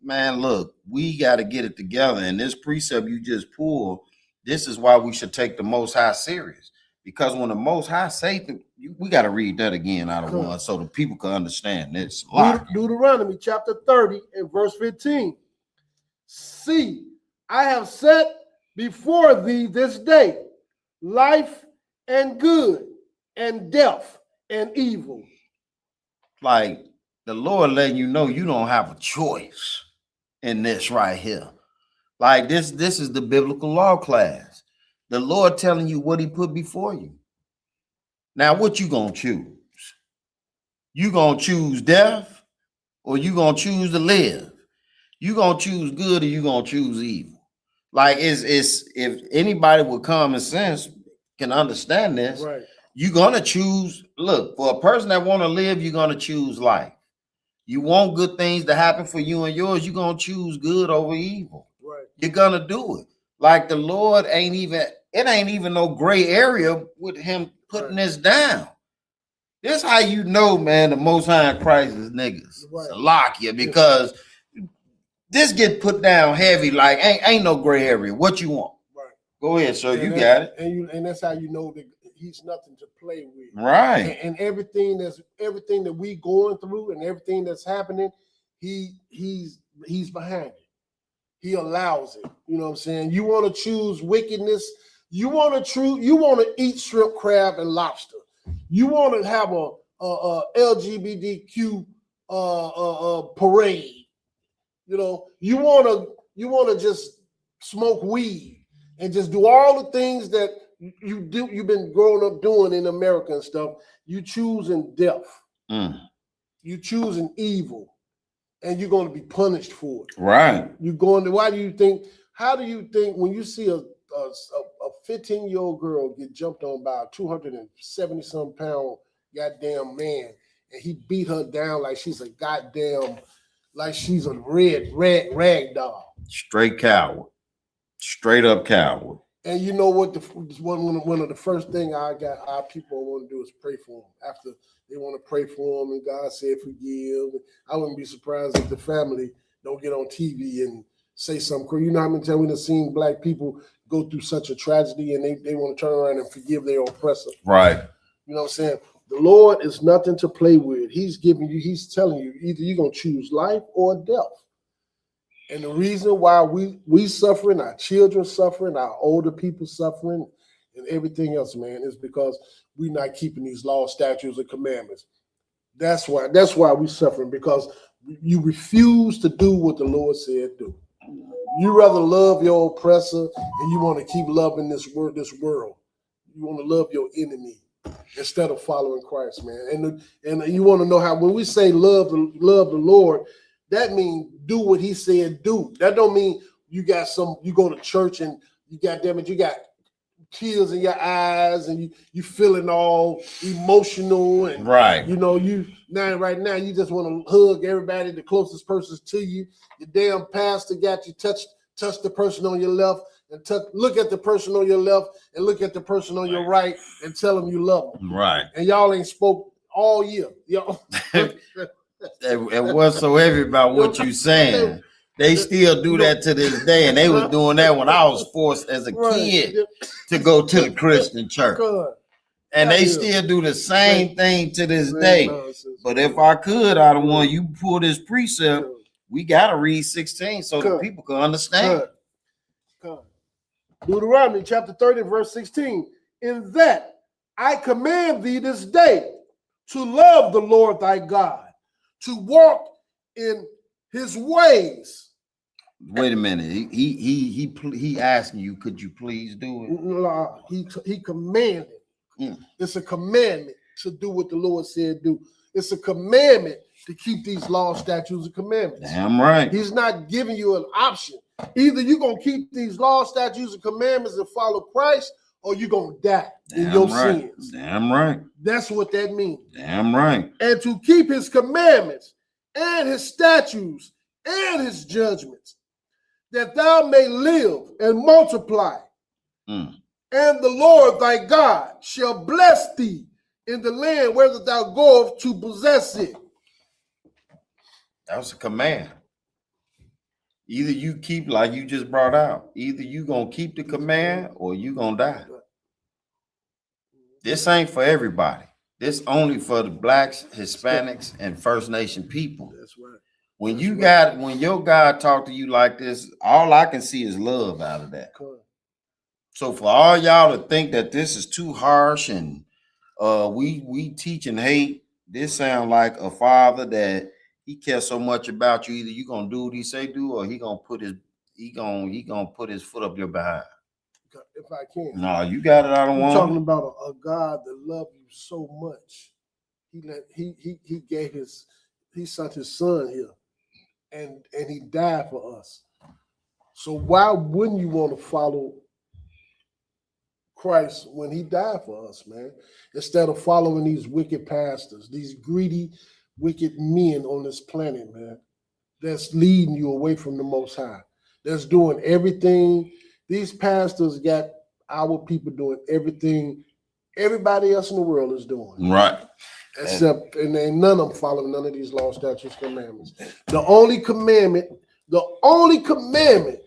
man, look, we got to get it together. And this precept you just pulled, this is why we should take the Most High serious. Because when the Most High say, we got to read that again out of one so the people can understand this. Deuteronomy chapter 30 and verse 15. See, I have set before thee this day life and good, and death and evil. Like, the Lord letting you know you don't have a choice in this right here. Like this is the biblical law class. The Lord telling you what he put before you. Now, what you gonna choose? You gonna choose death or you gonna choose to live? You gonna choose good or you gonna choose evil? Like it's if anybody with common sense can understand this, Right. you're gonna choose. Look, for a person that want to live, you're gonna choose life. You want good things to happen for you and yours, you're gonna choose good over evil. Right. You're gonna do it. Like the Lord ain't even no gray area with him putting this down. This how you know, man, the Most High in Christ is niggas. Right. To lock you because this get put down heavy. Like ain't no gray area. What you want? Right. Go ahead, sir. And You got it. And that's how you know that he's nothing to play with. Right. And everything that we going through and everything that's happening, he's behind it. He allows it. You know what I'm saying? You want to choose wickedness. You want to eat shrimp, crab, and lobster. You want to have a LGBTQ parade. You know, you want to just smoke weed and just do all the things that you've been growing up doing in America and stuff. You choosing death. You choosing evil. And you're going to be punished for it. Right. How do you think when you see a 15-year-old girl get jumped on by a 270-some pound goddamn man, and he beat her down like she's a red rag doll. Straight coward. Straight up coward. And you know what? One of the first thing our people want to do is pray for them. After they want to pray for them, and God said forgive. I wouldn't be surprised if the family don't get on TV and say something crazy. You know how many times we've seen black people go through such a tragedy and they want to turn around and forgive their oppressor. Right. You know what I'm saying? The Lord is nothing to play with. He's telling you either you're gonna choose life or death. And the reason why we suffering, our children suffering, our older people suffering, and everything else, man, is because we're not keeping these laws, statutes, and commandments. That's why we suffering, because you refuse to do what the Lord said do. You rather love your oppressor, and you want to keep loving this world. You want to love your enemy instead of following Christ, man. And you want to know how when we say love the Lord, that means do what he said do. That don't mean you go to church and you got tears in your eyes and you feeling all emotional and right. You know, right now you just want to hug everybody, the closest persons to you. Your damn pastor got you touch the person on your left and look at the person on your left and look at the person on your right and tell them you love them. Right. And y'all ain't spoke all year. Y'all. And what's so heavy about what you saying? They still do that to this day, and they was doing that when I was forced as a kid to go to the Christian church. And they still do the same thing to this day. But if I could, I don't want you pull this precept. We gotta read 16 so the people can understand. Deuteronomy chapter 30, verse 16. In that I command thee this day to love the Lord thy God, to walk in his ways. Wait a minute. He asking you, could you please do it? No, he commanded. It's a commandment to do what the Lord said do. It's a commandment to keep these laws, statutes, and commandments. Damn right. He's not giving you an option. Either you're going to keep these laws, statutes, and commandments and follow Christ, or you're going to die in your sins. Damn right. That's what that means. Damn right. And to keep his commandments and his statutes and his judgments, that thou may live and multiply. And the Lord thy God shall bless thee in the land where thou goest to possess it. That was a command. Either you keep, like you just brought out, either you gonna keep the command or you gonna die. This ain't for everybody. This only for the blacks, Hispanics, and First Nation people. That's right. When your God talk to you like this, all I can see is love out of that. So for all y'all to think that this is too harsh and we teach and hate, This sound like a father that he cares so much about you. Either you gonna do what he say do, or he gonna put his put his foot up your behind. If I can. No, you got it. I don't I'm want. talking about a God that loved you so much. He sent his son here, and he died for us. So why wouldn't you want to follow Christ when he died for us, man? Instead of following these wicked pastors, these greedy, wicked men on this planet, man, that's leading you away from the Most High. That's doing everything. These pastors got our people doing everything everybody else in the world is doing. Right. Except, and ain't none of them following none of these law, statutes, commandments. The only commandment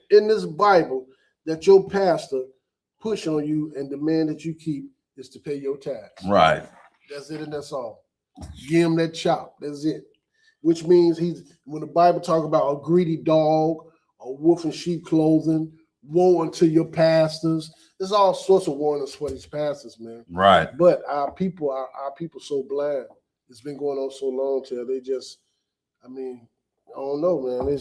in this Bible that your pastor push on you and demand that you keep is to pay your tax. Right. That's it, and that's all. Give him that chop. That's it. Which means when the Bible talk about a greedy dog, a wolf in sheep clothing, woe unto your pastors. There's all sorts of warnings for these pastors, man. Right. But our people so blind. It's been going on so long till they just, I don't know, man.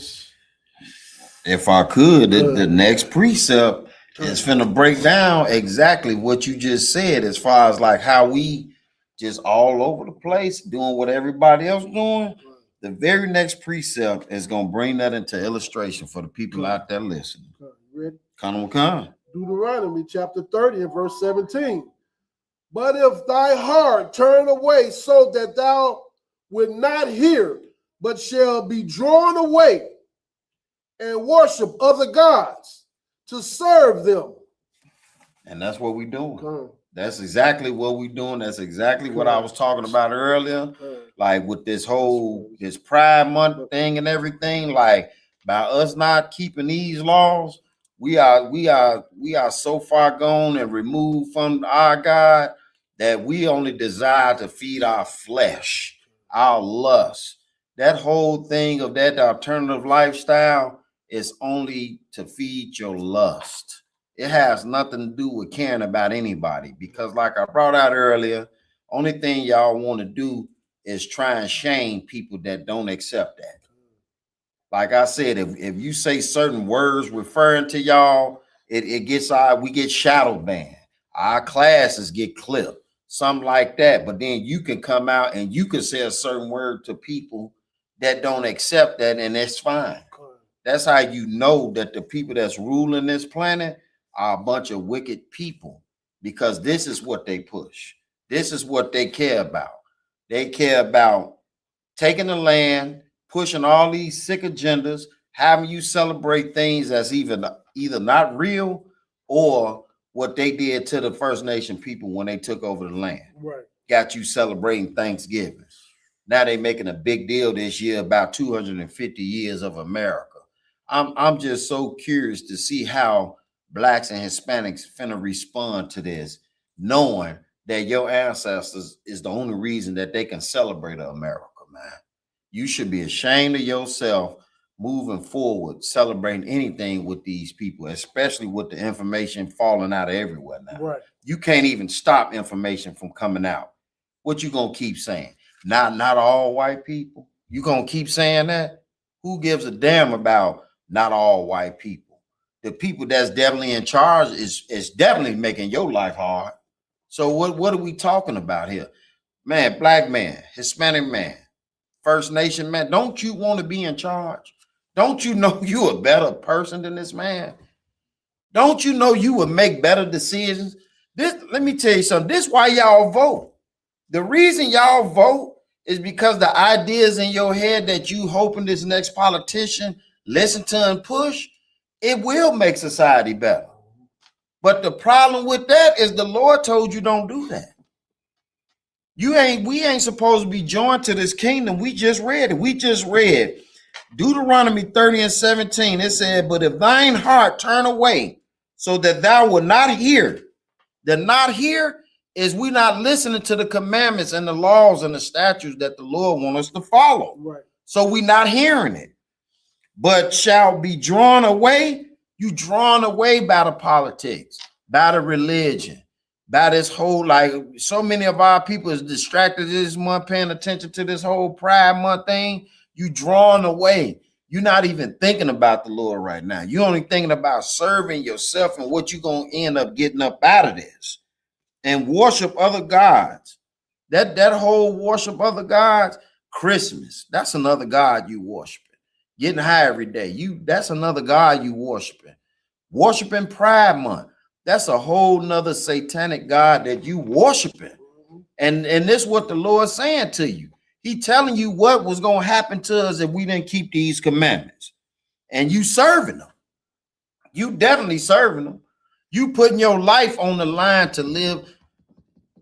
If I could, the next precept is finna break down exactly what you just said, as far as like how we just all over the place doing what everybody else doing. The very next precept is gonna bring that into illustration for the people out there listening. Ready? Come. Deuteronomy chapter 30 and verse 17. But if thy heart turn away so that thou wilt not hear, but shall be drawn away and worship other gods to serve them. And that's what we're doing. That's exactly what we're doing. That's exactly what I was talking about earlier. Like with this Pride Month thing and everything, like by us not keeping these laws, we are so far gone and removed from our God that we only desire to feed our flesh, our lust. That whole thing of that alternative lifestyle is only to feed your lust. It has nothing to do with caring about anybody, because like I brought out earlier, only thing y'all want to do is try and shame people that don't accept that. Like I said, if you say certain words referring to y'all, we get shadow banned. Our classes get clipped, something like that. But then you can come out and you can say a certain word to people that don't accept that, and that's fine. That's how you know that the people that's ruling this planet are a bunch of wicked people, because this is what they push. This is what they care about. They care about taking the land, pushing all these sick agendas, having you celebrate things that's either not real or what they did to the First Nation people when they took over the land. Right. Got you celebrating Thanksgiving. Now they making a big deal this year about 250 years of America. I'm just so curious to see how Blacks and Hispanics finna respond to this, knowing that your ancestors is the only reason that they can celebrate America, man. You should be ashamed of yourself moving forward, celebrating anything with these people, especially with the information falling out of everywhere now. Right. You can't even stop information from coming out. What you gonna keep saying? Not all white people. You gonna keep saying that? Who gives a damn about not all white people? The people that's definitely in charge is definitely making your life hard. So what are we talking about here? Man, Black man, Hispanic man, First Nation man, don't you want to be in charge? Don't you know you a better person than this man? Don't you know you would make better decisions? Let me tell you something. This is why y'all vote. The reason y'all vote is because the ideas in your head that you hoping this next politician listen to and push, it will make society better. But the problem with that is the Lord told you don't do that. We ain't supposed to be joined to this kingdom. We just read it. We just read Deuteronomy 30 and 17. It said, but if thine heart turn away so that thou will not hear. The not hear is we not listening to the commandments and the laws and the statutes that the Lord wants us to follow. Right. So we not hearing it. But shall be drawn away. You drawn away by the politics, by the religion, by this whole, like, so many of our people is distracted this month, paying attention to this whole Pride Month thing. You drawn away. You're not even thinking about the Lord right now. You're only thinking about serving yourself and what you're going to end up getting up out of this. And worship other gods. That whole worship other gods, Christmas, that's another God you worshiping. Getting high every day, that's another God you worshiping. Worshiping Pride Month, that's a whole nother satanic God that you worshiping. And this is what the Lord's saying to you. He telling you what was going to happen to us if we didn't keep these commandments. And you serving them. You definitely serving them. You putting your life on the line to live.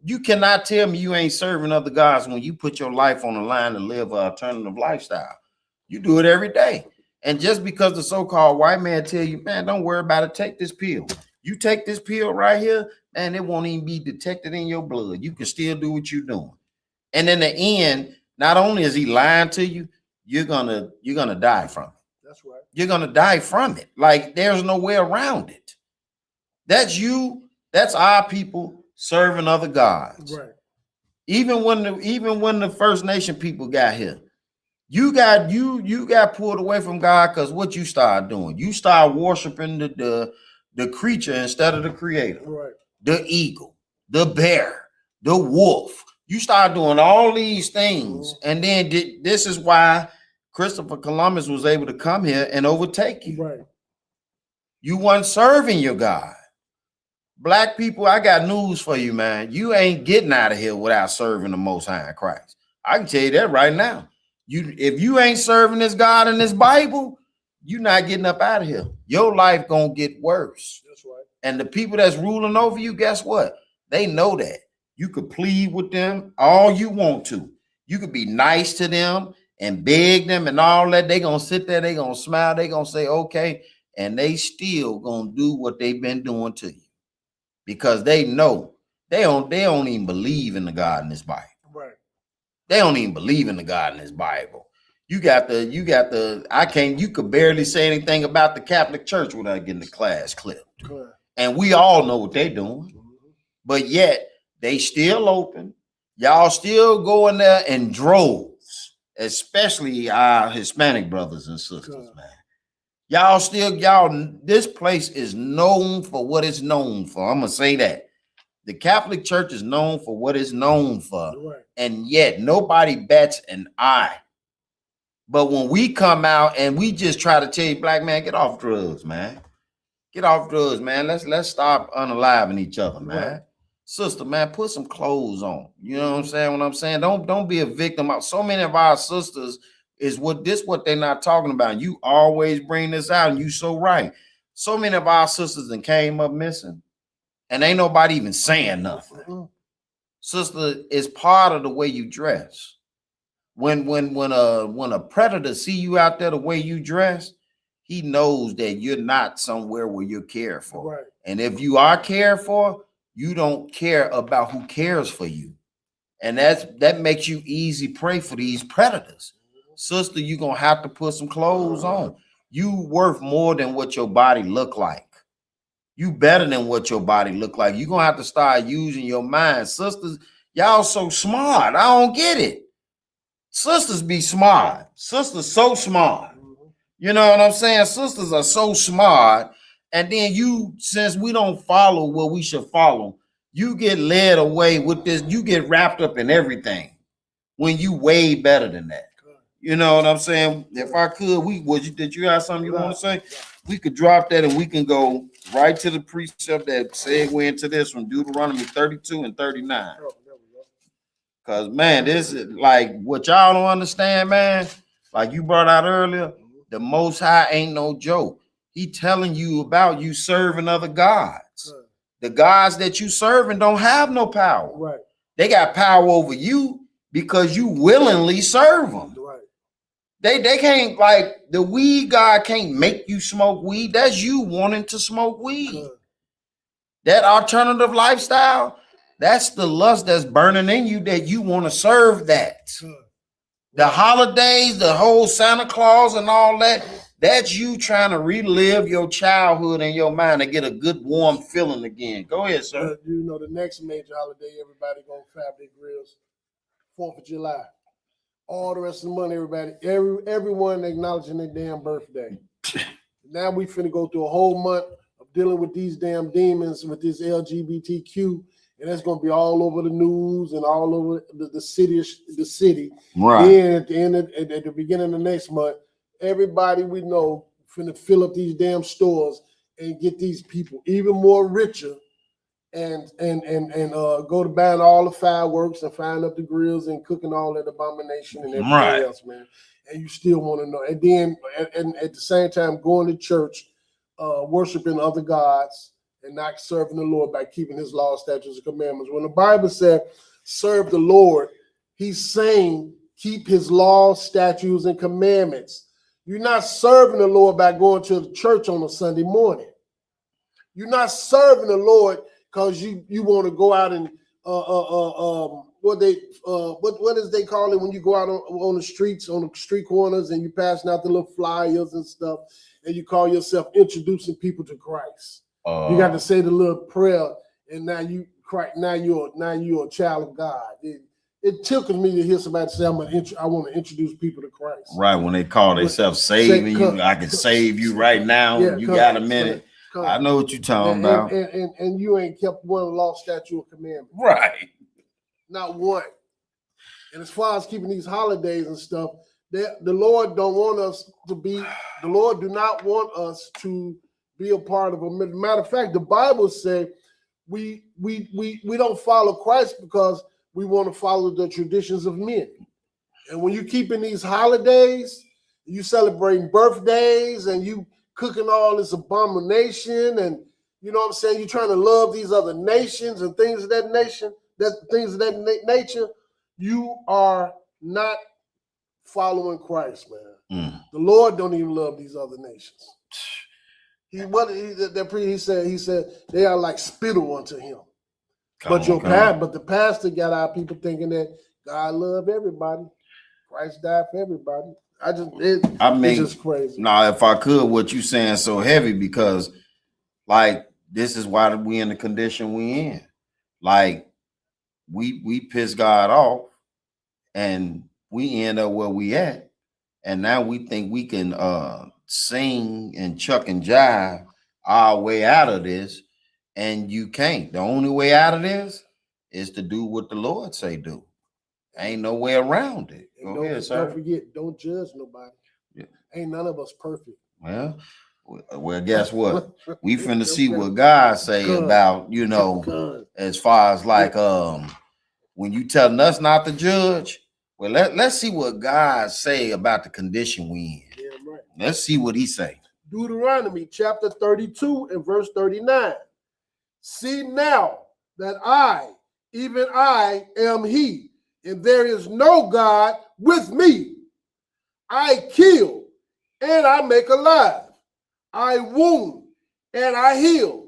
You cannot tell me you ain't serving other gods when you put your life on the line to live an alternative lifestyle. You do it every day. And just because the so-called white man tell you, man, don't worry about it, take this pill. You take this pill right here, man, it won't even be detected in your blood. You can still do what you're doing. And in the end, not only is he lying to you, you're gonna die from it. That's right. You're gonna die from it. Like, there's no way around it. That's you. That's our people serving other gods. Right. Even when the First Nation people got here, you got pulled away from God because what you started doing, you started worshiping the creature instead of the creator. Right. The eagle, the bear, the wolf. You start doing all these things, and then this is why Christopher Columbus was able to come here and overtake you. Right. You weren't serving your God. Black people, I got news for you, man. You ain't getting out of here without serving the Most High in Christ. I can tell you that right now. If you ain't serving this God in this Bible, you're not getting up out of here. Your life gonna get worse. That's right. And the people that's ruling over you, guess what? They know that. You could plead with them all you want to. You could be nice to them and beg them and all that. They gonna sit there, they gonna smile, they gonna say, okay, and they still gonna do what they've been doing to you. Because they know they don't even believe in the God in this Bible. Right. They don't even believe in the God in this Bible. You could barely say anything about the Catholic Church without getting the class clipped. Right. And we all know what they're doing. But yet they still open. Y'all still go in there in droves, especially our Hispanic brothers and sisters, man. This place is known for what it's known for. I'm gonna say that. The Catholic Church is known for what it's known for. Right. And yet nobody bats an eye. But when we come out and we just try to tell you, black man, get off drugs, man. Get off drugs, man. Let's stop unaliving each other, man. Right. Sister, man, put some clothes on. You know what I'm saying? What I'm saying? Don't be a victim. So many of our sisters is what they're not talking about. You always bring this out, and you so right. So many of our sisters that came up missing, and ain't nobody even saying nothing. Mm-hmm. Sister, it's part of the way you dress. When a predator see you out there the way you dress, he knows that you're not somewhere where you're cared for. Right. And if you are cared for, you don't care about who cares for you. And that makes you easy prey for these predators. Sister, you're going to have to put some clothes on. You worth more than what your body look like. You better than what your body look like. You're going to have to start using your mind. Sisters, y'all so smart. I don't get it. Sisters be smart. Sisters so smart. You know what I'm saying? Sisters are so smart. And then since we don't follow what we should follow, you get led away with this. You get wrapped up in everything when you way better than that. You know what I'm saying? If I could, did you have something you want to say? We could drop that and we can go right to the precept that segue into this from Deuteronomy 32 and 39. Because, man, this is like what y'all don't understand, man. Like you brought out earlier, the Most High ain't no joke. He telling you about you serving other gods. The gods that you serving don't have no power. Right. They got power over you because you willingly serve them. Right. They can't, like, the weed god can't make you smoke weed. That's you wanting to smoke weed. That alternative lifestyle, that's the lust that's burning in you that you want to serve that. The holidays, the whole Santa Claus and all that, That's you trying to relive your childhood in your mind and get a good warm feeling again. Go ahead, sir. You know, the next major holiday, everybody gonna fab their grills. 4th of July. All the rest of the month, everyone acknowledging their damn birthday. Now we finna go through a whole month of dealing with these damn demons with this LGBTQ, and that's gonna be all over the news and all over the city. Right. Then at the end at the beginning of the next month, everybody we know finna fill up these damn stores and get these people even more richer. And go to buying all the fireworks and firing up the grills and cooking all that abomination and everything else, man. And you still want to know. And then and at the same time going to church, worshiping other gods and not serving the Lord by keeping his law, statutes, and commandments. When the Bible said serve the Lord, he's saying keep his law, statutes, and commandments. You're not serving the Lord by going to the church on a Sunday morning. You're not serving the Lord because you want to go out and what is they call it when you go out on the streets, on the street corners, and you passing out the little flyers and stuff, and you call yourself introducing people to Christ. You got to say the little prayer, and now you're a child of God. It tickles me to hear somebody say, I want to introduce people to Christ. Right, when they call themselves saving you, I can save you right now. Yeah, you got a minute. I know what you're talking about. And you ain't kept one law, statute, or commandment. Right. Not one. And as far as keeping these holidays and stuff, the Lord don't want us to be, the Lord do not want us to be a part of a matter of fact, the Bible says we don't follow Christ because we want to follow the traditions of men. And when you're keeping these holidays, you celebrating birthdays and you cooking all this abomination, and you know what I'm saying, you're trying to love these other nations and things of that nature, you are not following Christ, man. The Lord don't even love these other nations. He said they are like spittle unto him. But the pastor got our people thinking that God love everybody. Christ died for everybody. It's just crazy. Now, if I could, what you saying so heavy because, like, this is why we in the condition we in. Like, we piss God off, and we end up where we at, and now we think we can sing and chuck and jive our way out of this, and you can't. The only way out of this is to do what the Lord say do. Ain't no way around it. Don't forget, don't judge nobody. Yeah. Ain't none of us perfect. Well, guess what? We finna see what God say about, you know, as far as like when you telling us not to judge. Well, let's see what God say about the condition we in. Yeah, right. Let's see what he say. Deuteronomy chapter 32 and verse 39. See now that I, even I, am he, and there is no God with me. I kill and I make alive. I wound and I heal.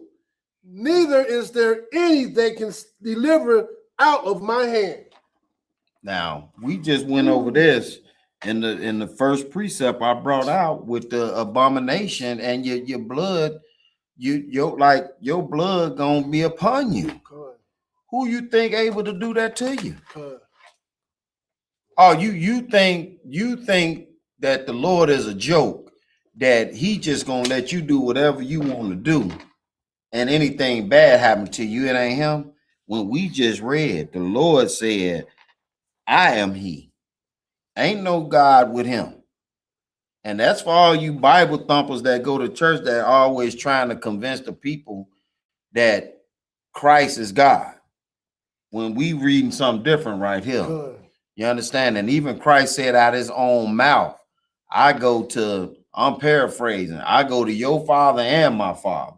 Neither is there any that can deliver out of my hand. Now, we just went over this in the first precept I brought out with the abomination and your blood, your blood gonna be upon you. Who you think able to do that to you? Oh, you think that the Lord is a joke, that he just gonna let you do whatever you want to do, and anything bad happen to you, it ain't him. When we just read, the Lord said, I am he. Ain't no God with him. And that's for all you Bible thumpers that go to church that are always trying to convince the people that Christ is God. When we reading something different right here. Good. You understand? And even Christ said out his own mouth, I'm paraphrasing, I go to your father and my father.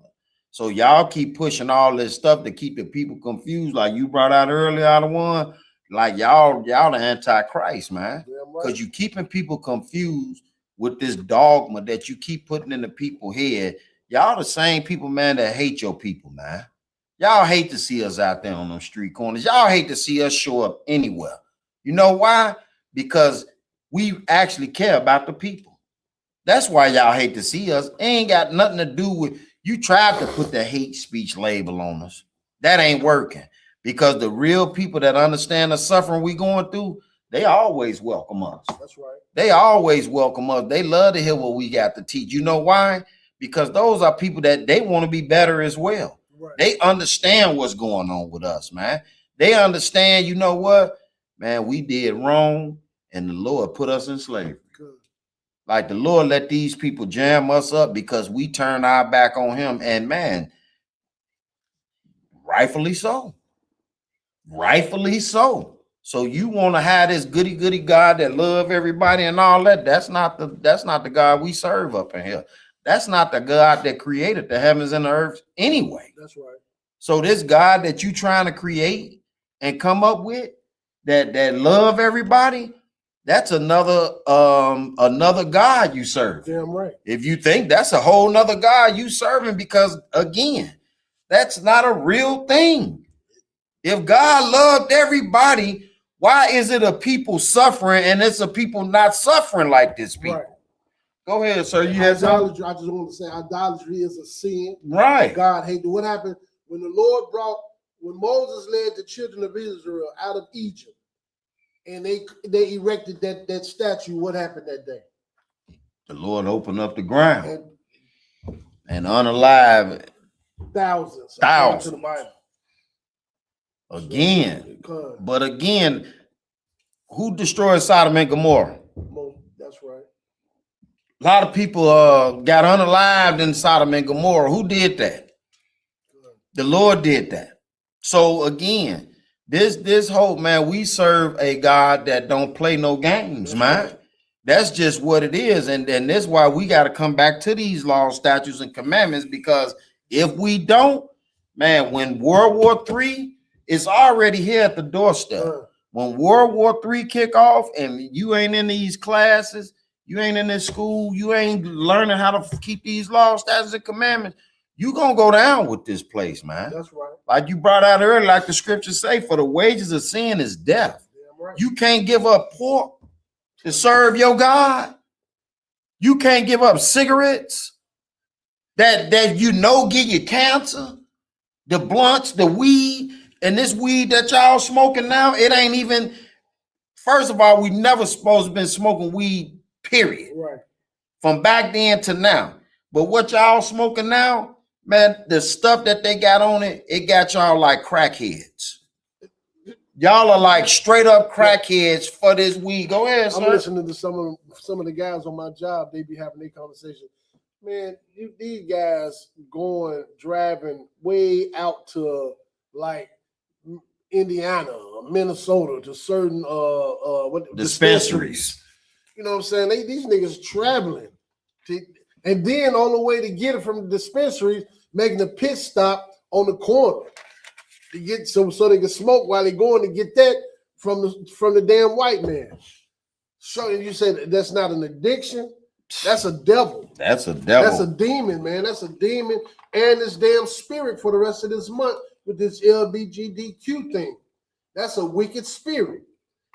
So y'all keep pushing all this stuff to keep the people confused, like you brought out earlier out of one. Like y'all the antichrist, man. Because you keeping people confused with this dogma that you keep putting in the people's head. Y'all the same people, man, that hate your people, man. Y'all hate to see us out there on them street corners. Y'all hate to see us show up anywhere. You know why? Because we actually care about the people. That's why y'all hate to see us. It ain't got nothing to do with you tried to put the hate speech label on us. That ain't working because the real people that understand the suffering we going through, they always welcome us. That's right. They always welcome us. They love to hear what we got to teach. You know why? Because those are people that they want to be better as well. Right. They understand what's going on with us, man. They understand, you know what? Man, we did wrong and the Lord put us in slavery. Good. Like the Lord let these people jam us up because we turned our back on him. And man, rightfully so. Rightfully so. So you want to have this goody God that love everybody and all that. That's not the God we serve up in here. That's not the God that created the heavens and the earth anyway. That's right. So this God that you trying to create and come up with that love everybody, that's another God you serve. Damn right. If you think that's a whole nother God you serving, because again, that's not a real thing. If God loved everybody, why is it a people suffering and it's a people not suffering like this people? Right. Go ahead, sir. You had something? Idolatry, I just want to say idolatry is a sin. Right. God hated. What happened when the Lord when Moses led the children of Israel out of Egypt and they erected that statue? What happened that day? The Lord opened up the ground and unalive thousands. To the Bible. Again. But again, who destroyed Sodom and Gomorrah? That's right. A lot of people got unalived in Sodom and Gomorrah. Who did that? The Lord did that. So again, this whole, man, we serve a God that don't play no games, man. That's just what it is. And that's why we got to come back to these laws, statutes, and commandments, because if we don't, man, when World War III is already here at the doorstep, when World War III kick off and you ain't in these classes, you ain't in this school, you ain't learning how to keep these laws, statutes, and commandments, you gonna go down with this place, man. That's right. Like you brought out earlier, like the scriptures say, for the wages of sin is death. Right. You can't give up pork to serve your God. You can't give up cigarettes that you know give you cancer, the blunts, the weed, and this weed that y'all smoking now, it ain't even, first of all, we never supposed to been smoking weed, period. Right. From back then to now. But what y'all smoking now, man, the stuff that they got on it, it got y'all like crackheads. Y'all are like straight up crackheads for this weed. Go ahead, sir. I'm listening to some of the guys on my job. They be having their conversation. Man, these guys driving way out to like Indiana or Minnesota to certain dispensaries. You know what I'm saying? These niggas traveling and then on the way to get it from the dispensaries, making a pit stop on the corner to get so they can smoke while they're going to get that from the damn white man. So you say that's not an addiction? That's a devil. That's a devil. That's a demon, man. That's a demon and this damn spirit for the rest of this month with this LBGDQ thing. That's a wicked spirit.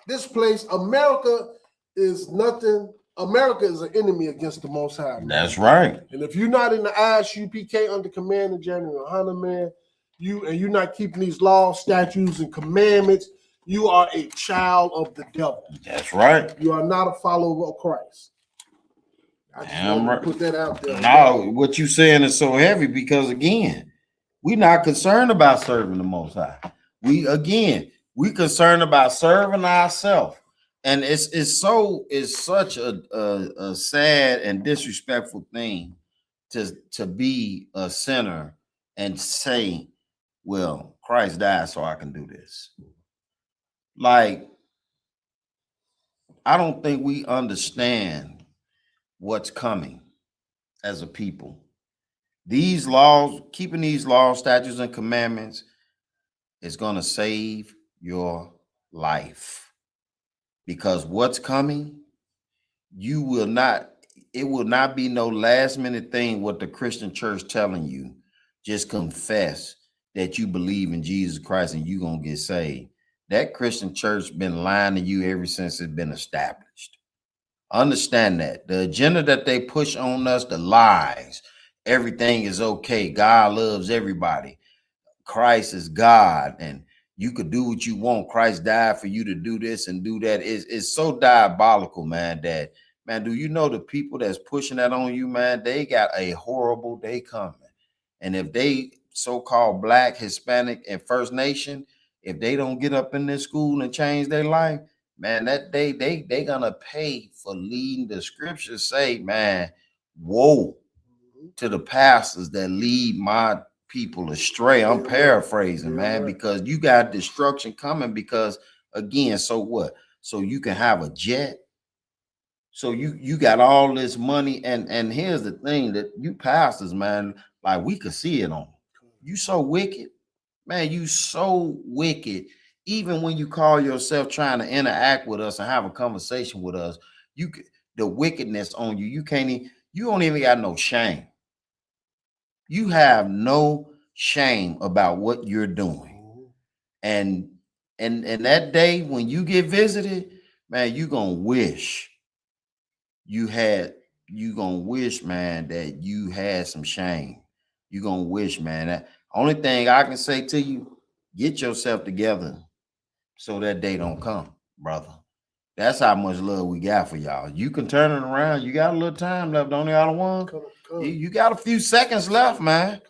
This place, America is nothing. America is an enemy against the Most High. Man. That's right. And if you're not in the ISUPK under command of General Hunter, man, you're not keeping these laws, statutes, and commandments, you are a child of the devil. That's right. You are not a follower of Christ. I just want to put that out there. No, what you saying is so heavy because again, we're not concerned about serving the Most High. We concerned about serving ourselves. And it's such a sad and disrespectful thing to be a sinner and say, well, Christ died so I can do this. Like, I don't think we understand what's coming as a people. These laws, keeping these laws, statutes, and commandments is going to save your life. Because what's coming, it will not be no last minute thing what the Christian church telling you. Just confess that you believe in Jesus Christ and you're going to get saved. That Christian church been lying to you ever since it's been established. Understand that the agenda that they push on us, the lies, everything is okay. God loves everybody. Christ is God, and you could do what you want. Christ died for you to do this and do that. It's so diabolical, man. That man, do you know the people that's pushing that on you, man? They got a horrible day coming. And if they so-called Black, Hispanic, and First Nation, if they don't get up in this school and change their life, man, that they gonna pay for leading. The scriptures say, man, woe to the pastors that lead my people astray. I'm paraphrasing, man, because you got destruction coming. Because again, so what? So you can have a jet. So you got all this money, and here's the thing that you pastors, man, like we could see it on you. So wicked, man. You so wicked. Even when you call yourself trying to interact with us and have a conversation with us, the wickedness on you. You can't even. You don't even got no shame. You have no shame about what you're doing. And that day when you get visited, man, you gonna wish man, that you had some shame. You gonna wish, man. That only thing I can say to you, get yourself together so that day don't come, brother. That's how much love we got for y'all. You can turn it around. You got a little time left, don't you, other one? You got a few seconds left, man.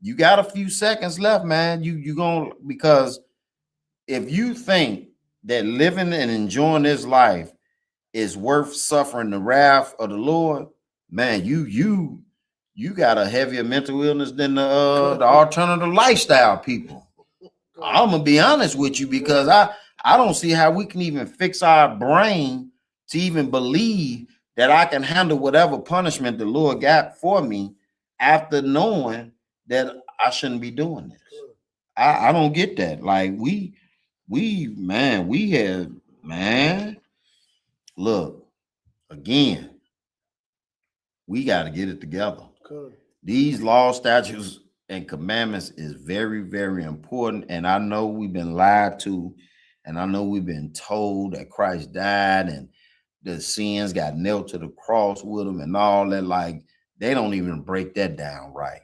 You got a few seconds left, man. You gonna, because if you think that living and enjoying this life is worth suffering the wrath of the Lord, man, you got a heavier mental illness than the alternative lifestyle people. I'm gonna be honest with you, because I don't see how we can even fix our brain to even believe that I can handle whatever punishment the Lord got for me after knowing that I shouldn't be doing this. I don't get that. Like we have, man, look, again, we got to get it together. These laws, statutes, and commandments is very, very important. And I know we've been lied to, and I know we've been told that Christ died and the sins got nailed to the cross with him and all that. Like, they don't even break that down right.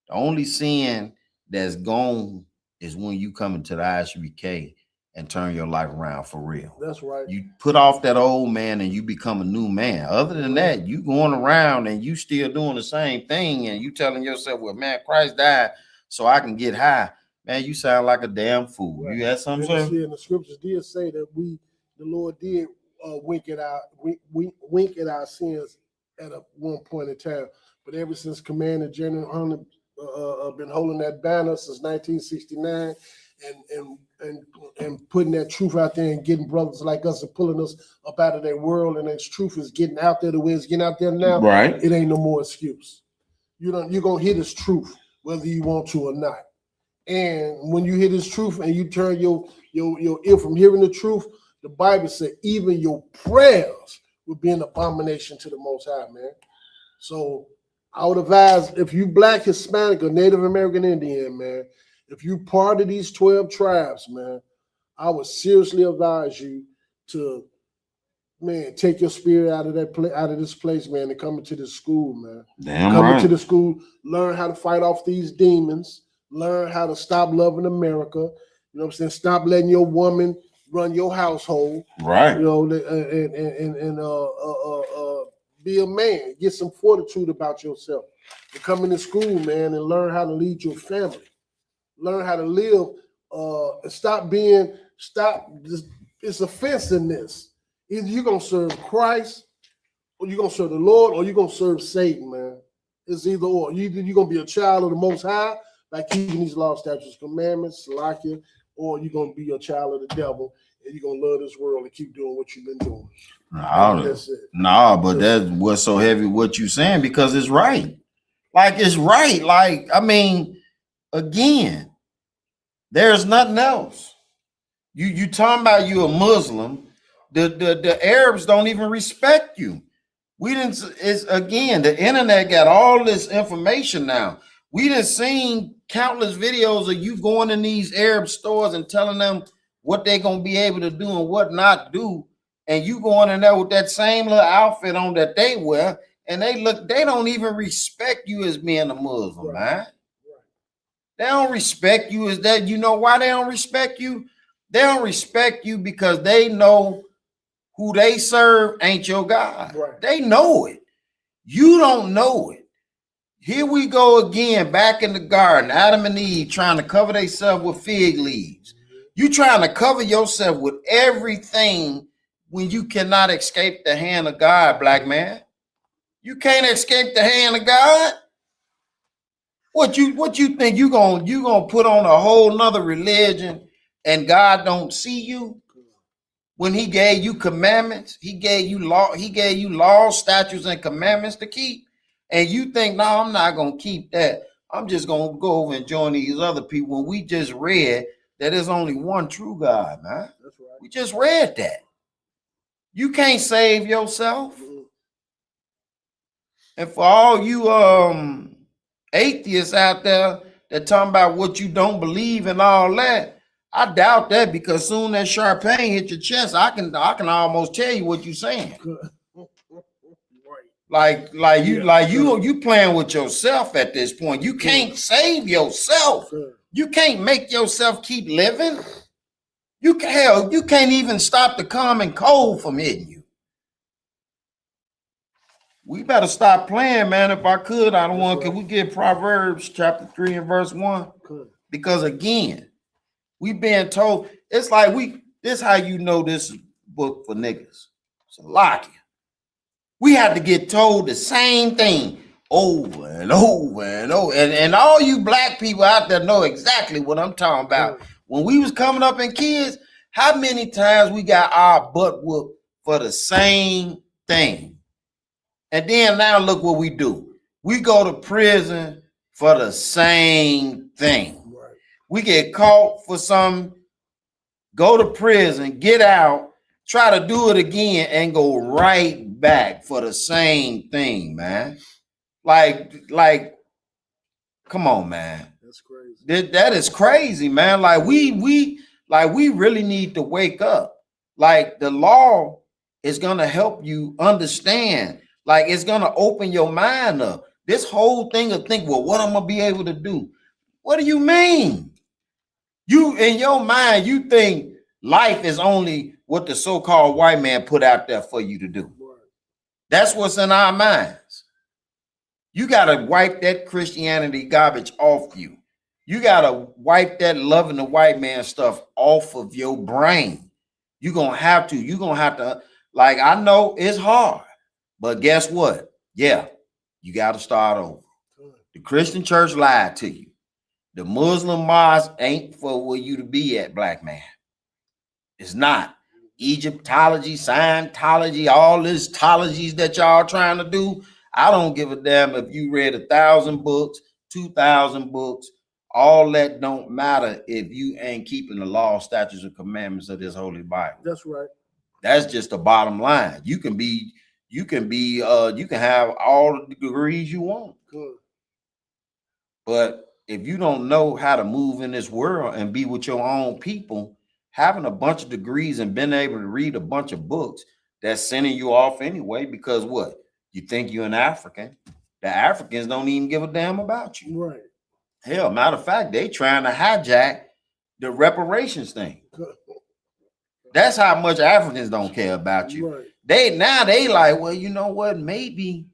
The only sin that's gone is when you come into the Isupk and turn your life around for real. That's right. You put off that old man and you become a new man. Other than that, you going around and you still doing the same thing, and you telling yourself, well, man, Christ died so I can get high. Man, you sound like a damn fool. Right. You had something, sir? And the scriptures did say that the Lord did wink at our sins at one point in time. But ever since Commander General been holding that banner since 1969, and putting that truth out there and getting brothers like us and pulling us up out of that world, and this truth is getting out there the way it's getting out there now. Right. It ain't no more excuse. You're gonna hear this truth whether you want to or not. And when you hear this truth and you turn your ear from hearing the truth, the Bible said even your prayers will be an abomination to the Most High, man. So I would advise, if you Black, Hispanic, or Native American Indian, man, if you part of these 12 tribes, man, I would seriously advise you to, man, take your spirit out of this place, man, and come into this school, man. Come into the school, learn how to fight off these demons, learn how to stop loving America. You know what I'm saying? Stop letting your woman run your household. Right. You know, and be a man. Get some fortitude about yourself. And come into school, man, and learn how to lead your family. Learn how to live. And stop it's offensiveness. Either you're gonna serve Christ, or you're gonna serve the Lord, or you're gonna serve Satan, man. It's either or. You're gonna be a child of the Most High by keeping these laws, statutes, commandments, like you, or you're gonna be a child of the devil and you're gonna love this world and keep doing what you've been doing. No, but that's what's so heavy what you saying, because it's right. Like, it's right. Like, I mean, again, there's nothing else. You talking about you a Muslim. The Arabs don't even respect you. It's again, the internet got all this information now. We done seen countless videos of you going in these Arab stores and telling them what they're gonna be able to do and what not do. and you going in there with that same little outfit on that they wear, and they don't even respect you as being a Muslim, man. They don't respect you as that. You know why they don't respect you? They don't respect you because they know who they serve ain't your God. Right. They know it. You don't know it. Here we go again, back in the garden, Adam and Eve trying to cover themselves with fig leaves. You trying to cover yourself with everything when you cannot escape the hand of God, black man. You can't escape the hand of God. What you think you gonna put on a whole nother religion and God don't see you? When he gave you commandments, he gave you laws, statutes, and commandments to keep. And you think, no, I'm not gonna keep that. I'm just gonna go over and join these other people. When we just read that there's only one true God, man. That's right. We just read that. You can't save yourself. And for all you atheists out there that talking about what you don't believe and all that, I doubt that, because soon as sharp pain hit your chest, I can almost tell you what you're saying. Like you playing with yourself at this point. You can't save yourself. You can't make yourself keep living. You can't even stop the common cold from hitting you. We better stop playing, man. If I could, I don't want. Could we get Proverbs chapter 3 and verse 1? Because again, we being told, it's like this how you know this book for niggas. It's a lock. We had to get told the same thing over and over and over. And all you black people out there know exactly what I'm talking about. When we was coming up in kids, how many times we got our butt whooped for the same thing? And then now look what we do. We go to prison for the same thing. Right. We get caught for something, go to prison, get out, try to do it again, and go right back for the same thing, man. Like, come on, man. That's crazy. That is crazy, man. Like we really need to wake up. Like the law is gonna help you understand. Like it's gonna open your mind up. This whole thing of think, well, what I'm gonna be able to do? What do you mean? You in your mind, you think life is only what the so-called white man put out there for you to do. That's what's in our minds. You gotta wipe that Christianity garbage off you. You gotta wipe that loving the white man stuff off of your brain. You're gonna have to, like, I know it's hard. But guess what? Yeah, you got to start over. The Christian church lied to you. The Muslim mosque ain't for where you to be at, black man. It's not. Egyptology, Scientology, all this tologies that y'all trying to do. I don't give a damn if you read 1,000 books, 2,000 books. All that don't matter if you ain't keeping the law, statutes, and commandments of this holy Bible. That's right. That's just the bottom line. You can have all the degrees you want. Good. But if you don't know how to move in this world and be with your own people, having a bunch of degrees and being able to read a bunch of books, that's sending you off anyway, because what? You think you're an African. The Africans don't even give a damn about you. Right. Hell, matter of fact, they trying to hijack the reparations thing. That's how much Africans don't care about you. Right. They like, well, you know what? Maybe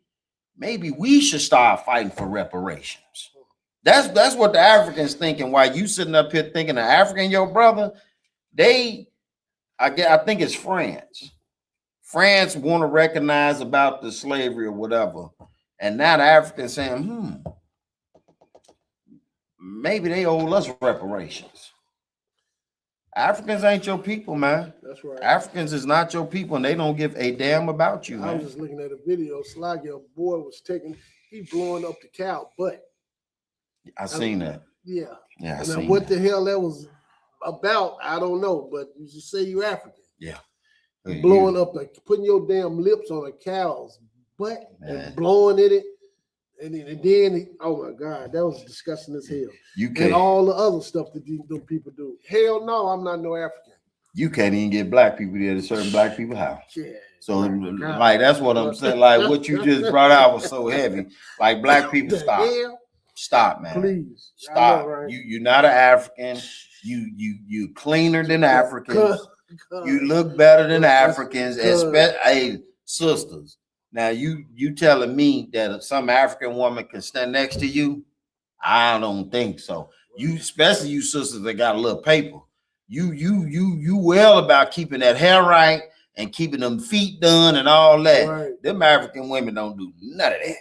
we should start fighting for reparations. That's what the Africans thinking. While you sitting up here thinking the African, your brother, I think it's France. France want to recognize about the slavery or whatever. And now the Africans saying, maybe they owe us reparations. Africans ain't your people, man. That's right. Africans is not your people, and they don't give a damn about you, man. I was just looking at a video. Slaggy, a boy was he blowing up the cow butt. I seen that. Yeah. Yeah, I and seen what that. the hell that was about, I don't know. But you just say you African. Yeah. Blowing up, putting your damn lips on a cow's butt and blowing it. And then, oh my God, that was disgusting as hell. You can't. And all the other stuff that these people do. Hell no, I'm not no African. you can't even get black people there to certain black people house. Yeah. So like that's what I'm saying. Like what you just brought out was so heavy. Like black people stop, man. Please stop. Know, right? You're not an African. You cleaner than Africans. You look better than Africans, especially sisters. Now you telling me that some African woman can stand next to you? I don't think so. You, especially you sisters that got a little paper. You well about keeping that hair right and keeping them feet done and all that. Right. Them African women don't do none of that.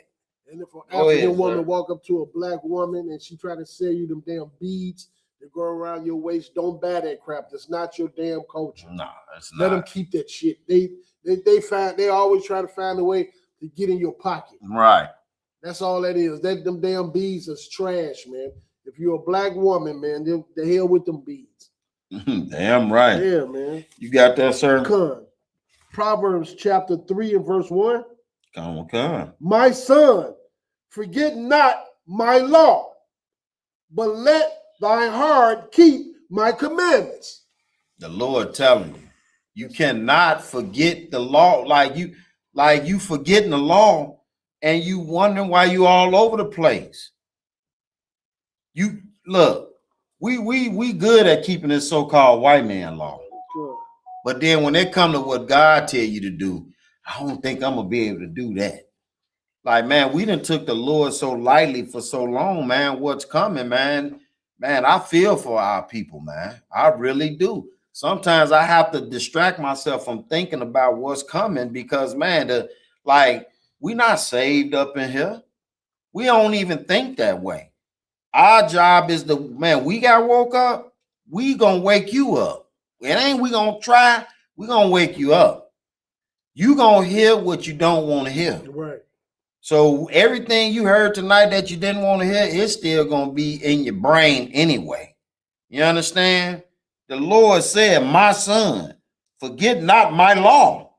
And if an African woman walk up to a black woman and she try to sell you them damn beads that go around your waist, don't buy that crap. That's not your damn culture. No, that's not. Let them keep that shit. They always try to find a way to get in your pocket. Right. That's all that is. Them damn beads is trash, man. If you're a black woman, man, the hell with them beads. Damn right. Yeah, man. You got that, sir? Come. Proverbs chapter 3 and verse 1. Come on. My son, forget not my law, but let thy heart keep my commandments. The Lord telling you cannot forget the law. Like you forgetting the law and you wondering why you all over the place. You look. We good at keeping this so-called white man law. Sure. But then when it come to what God tell you to do, I don't think I'm gonna be able to do that. Like, man, we done took the Lord so lightly for so long, man. What's coming, man? Man, I feel for our people, man. I really do. Sometimes I have to distract myself from thinking about what's coming because, man, we not saved up in here. We don't even think that way. Our job is we got woke up, we gonna wake you up. It ain't we gonna try, we gonna wake you up. You gonna hear what you don't want to hear. Right. So everything you heard tonight that you didn't want to hear, it's still gonna be in your brain anyway. You understand? The Lord said, my son, forget not my law,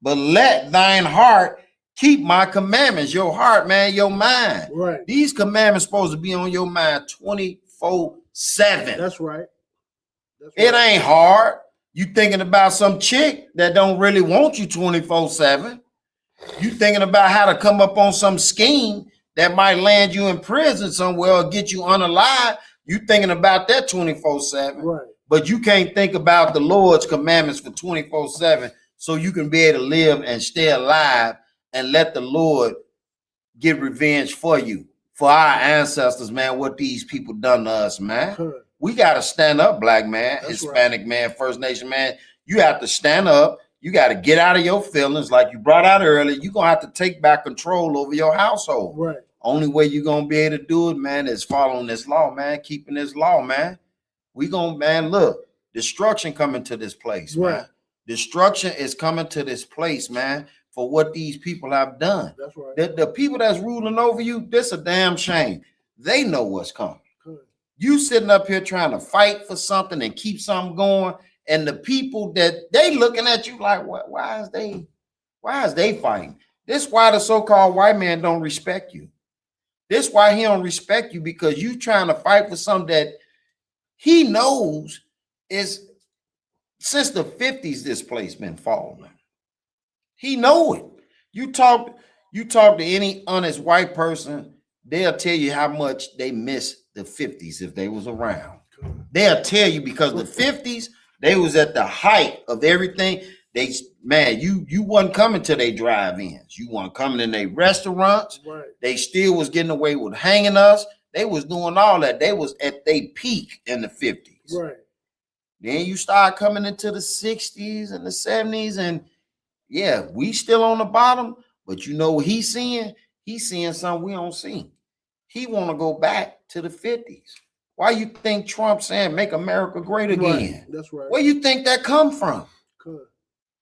but let thine heart keep my commandments. Your heart, man, your mind. Right. These commandments supposed to be on your mind 24/7. That's right. It ain't hard. You thinking about some chick that don't really want you 24/7. You thinking about how to come up on some scheme that might land you in prison somewhere or get you unalive. You thinking about that 24/7. Right. But you can't think about the Lord's commandments for 24/7 so you can be able to live and stay alive and let the Lord get revenge for you, for our ancestors, man, what these people done to us, man. Correct. We got to stand up, black man, That's Hispanic right. man, First Nation man. You have to stand up. You got to get out of your feelings like you brought out earlier. You're going to have to take back control over your household. Right. Only way you're going to be able to do it, man, is following this law, man, keeping this law, man. We going to, man, look, destruction coming to this place, Right. man. Destruction is coming to this place, man, for what these people have done. That's right. The people that's ruling over you, this a damn shame. They know what's coming. Correct. You sitting up here trying to fight for something and keep something going, and the people that they looking at you like, why is they fighting? This why the so-called white man don't respect you. This why he don't respect you, because you trying to fight for something that he knows is since the 50s this place been falling. He know it. You talk to any honest white person, they'll tell you how much they miss the 50s if they was around. They'll tell you because the 50s, they was at the height of everything. You wasn't coming to their drive-ins. You weren't coming in their restaurants. Right. They still was getting away with hanging us. They was doing all that. They was at their peak in the 50s. Right. Then you start coming into the 60s and the 70s, and yeah, we still on the bottom, but you know what he's seeing? He's seeing something we don't see. He want to go back to the 50s. Why you think Trump saying make America great again? Right. That's right. Where you think that come from? Correct.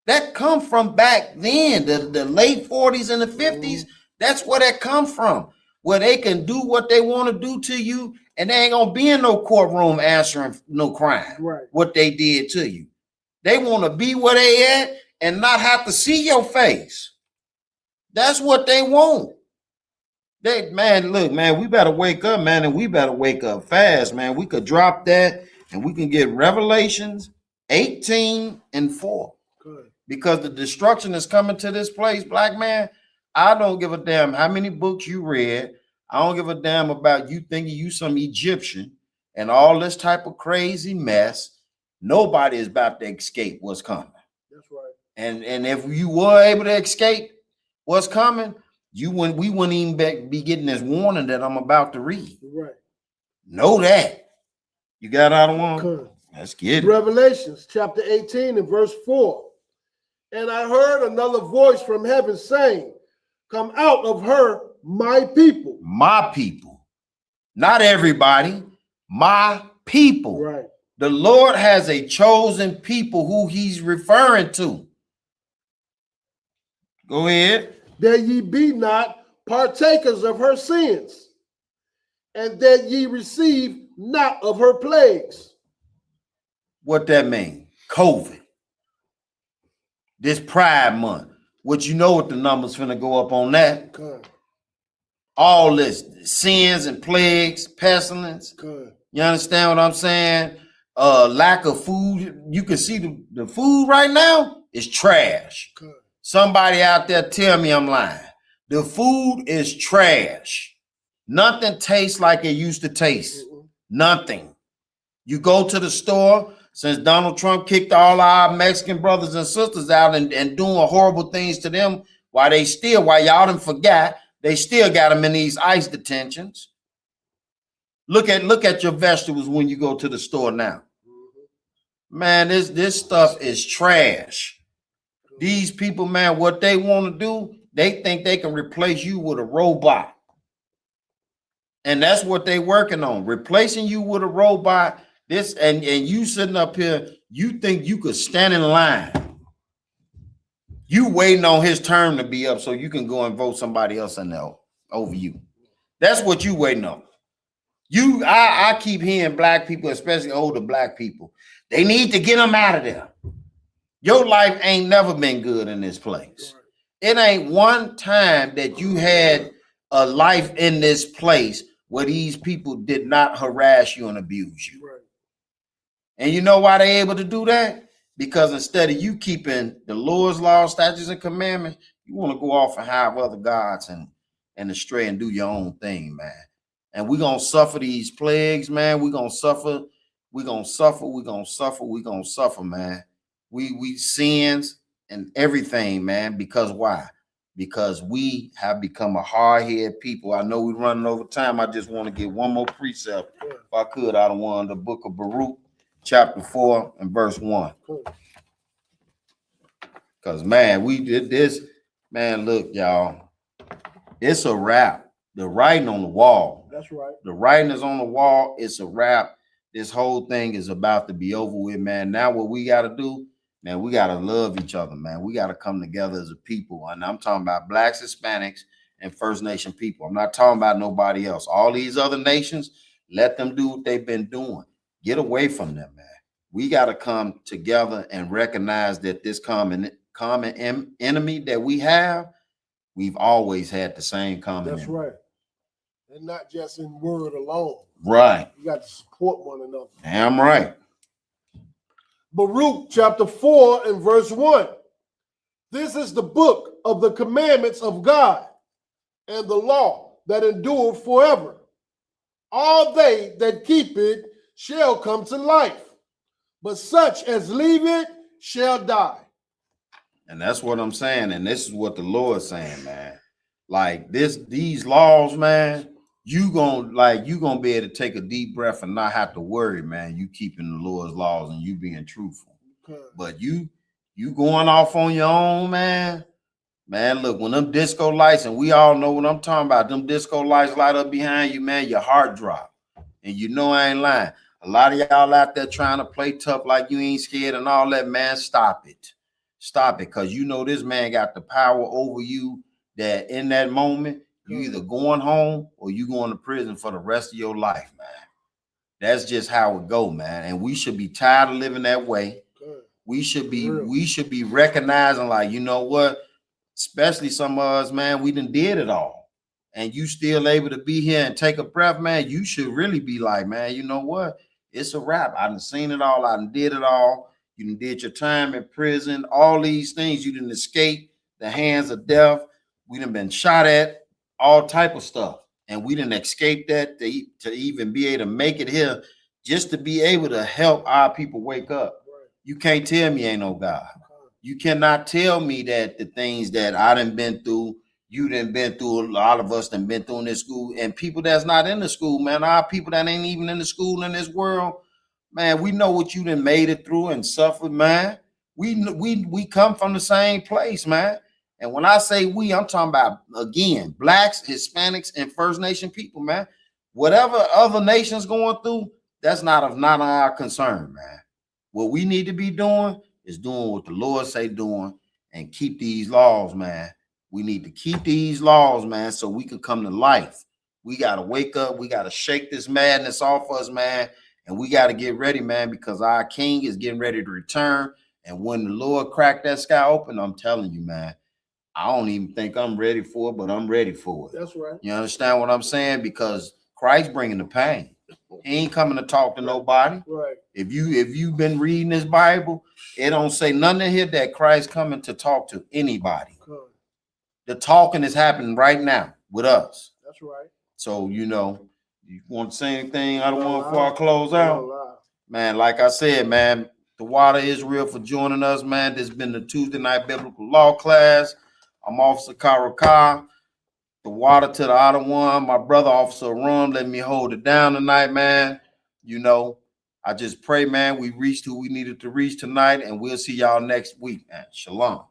That come from back then, the late 40s and the 50s. That's where that come from, where they can do what they want to do to you, and they ain't gonna be in no courtroom answering no crime. Right. What they did to you. They want to be where they at and not have to see your face. That's what they want. Look, man, we better wake up, man, and we better wake up fast, man. We could drop that and we can get Revelations 18:4. Good. Because the destruction is coming to this place, black man. I don't give a damn how many books you read. I don't give a damn about you thinking you some Egyptian and all this type of crazy mess. Nobody is about to escape what's coming. That's right. And if you were able to escape what's coming, we wouldn't even be getting this warning that I'm about to read. Right. Know that. You got out of one? Good. Let's get it. Revelations chapter 18 and verse 4. And I heard another voice from heaven saying, come out of her, my people. My people. Not everybody. My people. Right. The Lord has a chosen people who he's referring to. Go ahead. That ye be not partakers of her sins, and that ye receive not of her plagues. What that mean? COVID. This Pride Month. What you know what the numbers finna go up on that. Good. All this sins and plagues, pestilence. Good. You understand what I'm saying? Lack of food. You can see the food right now is trash. Good. Somebody out there tell me I'm lying. The food is trash. Nothing tastes like it used to taste. Nothing. You go to the store, since Donald Trump kicked all our Mexican brothers and sisters out and doing horrible things to them, while y'all done forgot, they still got them in these ICE detentions. Look at your vegetables when you go to the store now. Man, this stuff is trash. These people, man, what they want to do, they think they can replace you with a robot. And that's what they working on, replacing you with a robot. This and you sitting up here, you think you could stand in line. You waiting on his term to be up so you can go and vote somebody else in there over you. That's what you waiting on. I keep hearing black people, especially older black people, they need to get them out of there. Your life ain't never been good in this place. It ain't one time that you had a life in this place where these people did not harass you and abuse you. Right. And you know why they able to do that? Because instead of you keeping the Lord's laws, statutes, and commandments, you want to go off and have other gods and astray and do your own thing, man. And we're going to suffer these plagues, man. We're going to suffer. We're going to suffer. We're going to suffer. We're going to suffer, man. We sins and everything, man. Because why? Because we have become a hard-headed people. I know we're running over time. I just want to get one more precept, if I could, out of one, the book of Baruch, chapter 4 and verse 1. Because, man, we did this. Man, look, y'all. It's a wrap. The writing on the wall. That's right. The writing is on the wall. It's a wrap. This whole thing is about to be over with, man. Now what we got to do, man, we got to love each other, man. We got to come together as a people. And I'm talking about blacks, Hispanics, and First Nation people. I'm not talking about nobody else. All these other nations, let them do what they've been doing. Get away from them, man. We got to come together and recognize that this common enemy that we have, we've always had the same common enemy. That's right. And not just in word alone. Right. You got to support one another. Damn right. Baruch chapter 4 and verse 1. This is the book of the commandments of God and the law that endure forever. All they that keep it shall come to life, but such as leave it shall die. And that's what I'm saying. And this is what the Lord's saying, man. Like these laws, man, you gonna be able to take a deep breath and not have to worry, man. You keeping the Lord's laws and you being truthful. Okay. But you going off on your own, man. Man, look, when them disco lights, and we all know what I'm talking about, them disco lights light up behind you, man, your heart drop. And you know I ain't lying. A lot of y'all out there trying to play tough like you ain't scared and all that, man, stop it. Stop it, because you know this man got the power over you that in that moment, you either going home or you going to prison for the rest of your life, man. That's just how it go, man. And we should be tired of living that way. We should be recognizing, like, you know what? Especially some of us, man, we done did it all. And you still able to be here and take a breath, man. You should really be like, man, you know what? It's a wrap. I done seen it all. I done did it all. You done did your time in prison. All these things, you didn't escape the hands of death. We done been shot at, all type of stuff. And we didn't escape that to even be able to make it here, just to be able to help our people wake up. You can't tell me ain't no God. You cannot tell me that the things that I done been through, you done been through, a lot of us done been through in this school, and people that's not in the school, man, our people that ain't even in the school in this world, man, we know what you done made it through and suffered, man. We come from the same place, man. And when I say we, I'm talking about, again, blacks, Hispanics, and First Nation people, man. Whatever other nations going through, that's not our concern, man. What we need to be doing is doing what the Lord say doing and keep these laws, man. We need to keep these laws, man, so we can come to life. We got to wake up. We got to shake this madness off us, man. And we got to get ready, man, because our king is getting ready to return. And when the Lord cracked that sky open, I'm telling you, man, I don't even think I'm ready for it, but I'm ready for it. That's right. You understand what I'm saying? Because Christ bringing the pain. He ain't coming to talk to nobody. Right. If you've been reading this Bible, it don't say nothing in here that Christ coming to talk to anybody. Good. The talking is happening right now with us. That's right. So, you want to say anything I don't want before I close out? Man, like I said, man, the Water Israel for joining us, man. This has been the Tuesday night biblical law class. I'm Officer Karakar. The water to the other one. My brother, Officer Rum, let me hold it down tonight, man. I just pray, man, we reached who we needed to reach tonight, and we'll see y'all next week, man. Shalom.